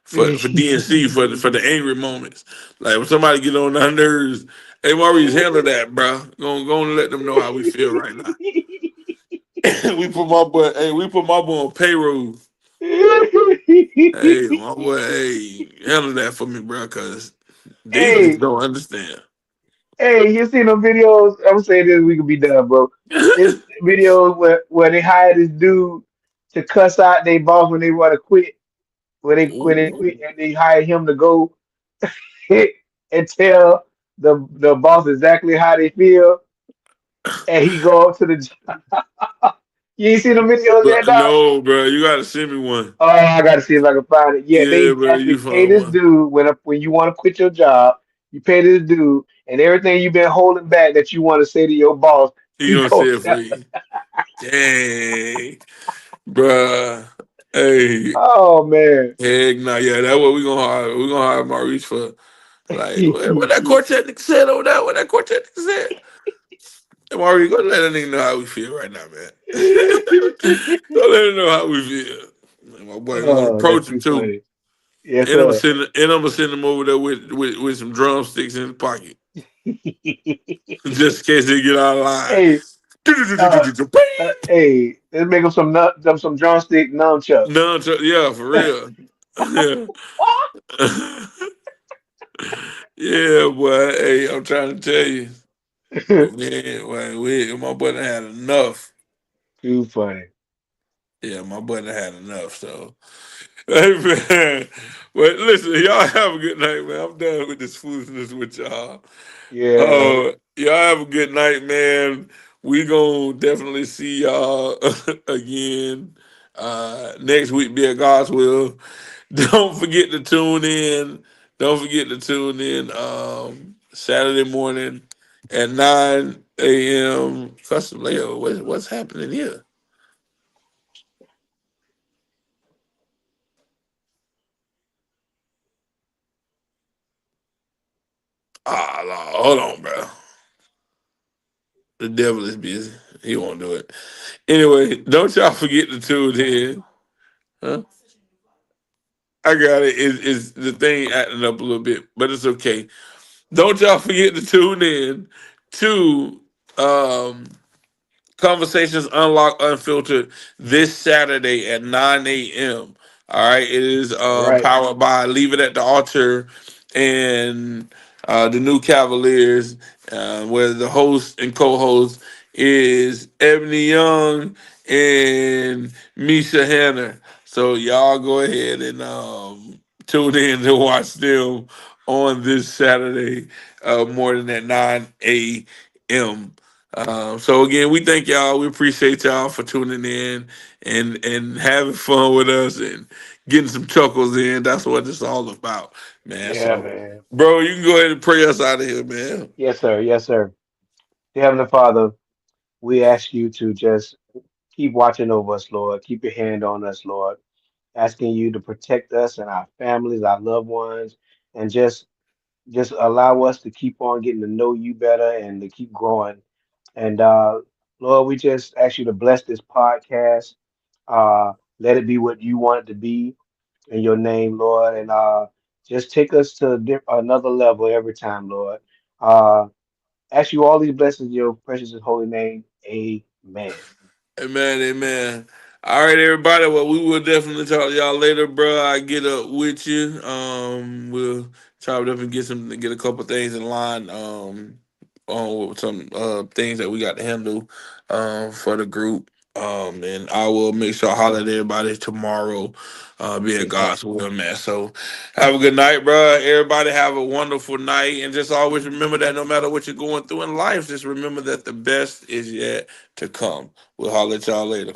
DNC for the angry moments. Like when somebody get on our nerves, hey Maurice, handle that, bro. Go and let them know how we feel right now. We put my boy on payroll. Hey, my boy, hey, handle that for me, bro, cause they just Hey, don't understand. hey, you seen them videos? I'm saying this, we could be done, bro. It's videos where they hire this dude to cuss out their boss when they want to quit, when they quit, Ooh. and they hire him to go and tell the boss exactly how they feel, and he go up to the job. You ain't seen the videos yet, But dog? no, bro, you gotta send me one. Oh, I gotta see if I can find it. Yeah, Yeah, they bro, actually you pay find this one. dude when you want to quit your job. You pay this dude, and everything you've been holding back that you want to say to your boss, He he gonna say goes, it for you. Dang, bruh. Hey, "Oh man, heck no, yeah, that's what we gonna hire. We gonna hire Maurice for. Like, what that quartet nigga said over there? What that quartet nigga said? Hey, Maurice, go let that nigga know how we feel right now, man. Go let him know how we feel. And my boy gonna oh, that's approach him too too. funny." Yes, sir. And I'm gonna send him over there with some drumsticks in his pocket. Just in case they get out of line. Hey, hey, let's make him some drumstick nunchucks. No, yeah, for real. Yeah, boy. Hey, I'm trying to tell you. Man, my boy done had enough. Too funny. Yeah, my boy done had enough. So, hey, man. But listen, y'all have a good night, man. I'm done with this foolishness with y'all. Yeah. Y'all have a good night, man. We gonna definitely see y'all again next week. Be at God's will. Don't forget to tune in. Don't forget to tune in Saturday morning at 9 a.m. Custom Leo. What's happening here? Ah, Lord, hold on, bro. The devil is busy. He won't do it. Anyway, don't y'all forget to tune in. Huh? I got it. Is the thing acting up a little bit, but it's okay. Don't y'all forget to tune in to um Conversations Unlocked Unfiltered this Saturday at 9 a.m. All right. It is All right. powered by Leave It at the Altar and the New Cavaliers, where the host and co host is Ebony Young and Misha Hanna. So y'all go ahead and tune in to watch them on this Saturday morning at 9 a.m. So again, we thank y'all. We appreciate y'all for tuning in and having fun with us and getting some chuckles in. That's what it's all about, man. Yeah, So, man. bro, you can go ahead and pray us out of here, man. Yes, sir. Yes, sir. Dear Heavenly Father, we ask you to just keep watching over us, Lord. Keep your hand on us, Lord. Asking you to protect us and our families, our loved ones, and just allow us to keep on getting to know you better and to keep growing. And Lord, we just ask you to bless this podcast. Let it be what you want it to be in your name, Lord. And just take us to another level every time, Lord. Uh, ask you all these blessings in your precious and holy name. Amen. Amen, amen. All right, everybody. Well, we will definitely talk to y'all later, bro. I get up with you. We'll chop it up and get a couple things in line. On with some things that we got to handle for the group. And I will make sure I Yes, holler sir. at everybody tomorrow. Be at Yes, sir. God's will, man. So have a good night, bro. Everybody have a wonderful night, and just always remember that no matter what you're going through in life, just remember that the best is yet to come. We'll holler at y'all later.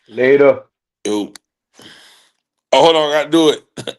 Later. Yo. Oh, hold on, I gotta do it.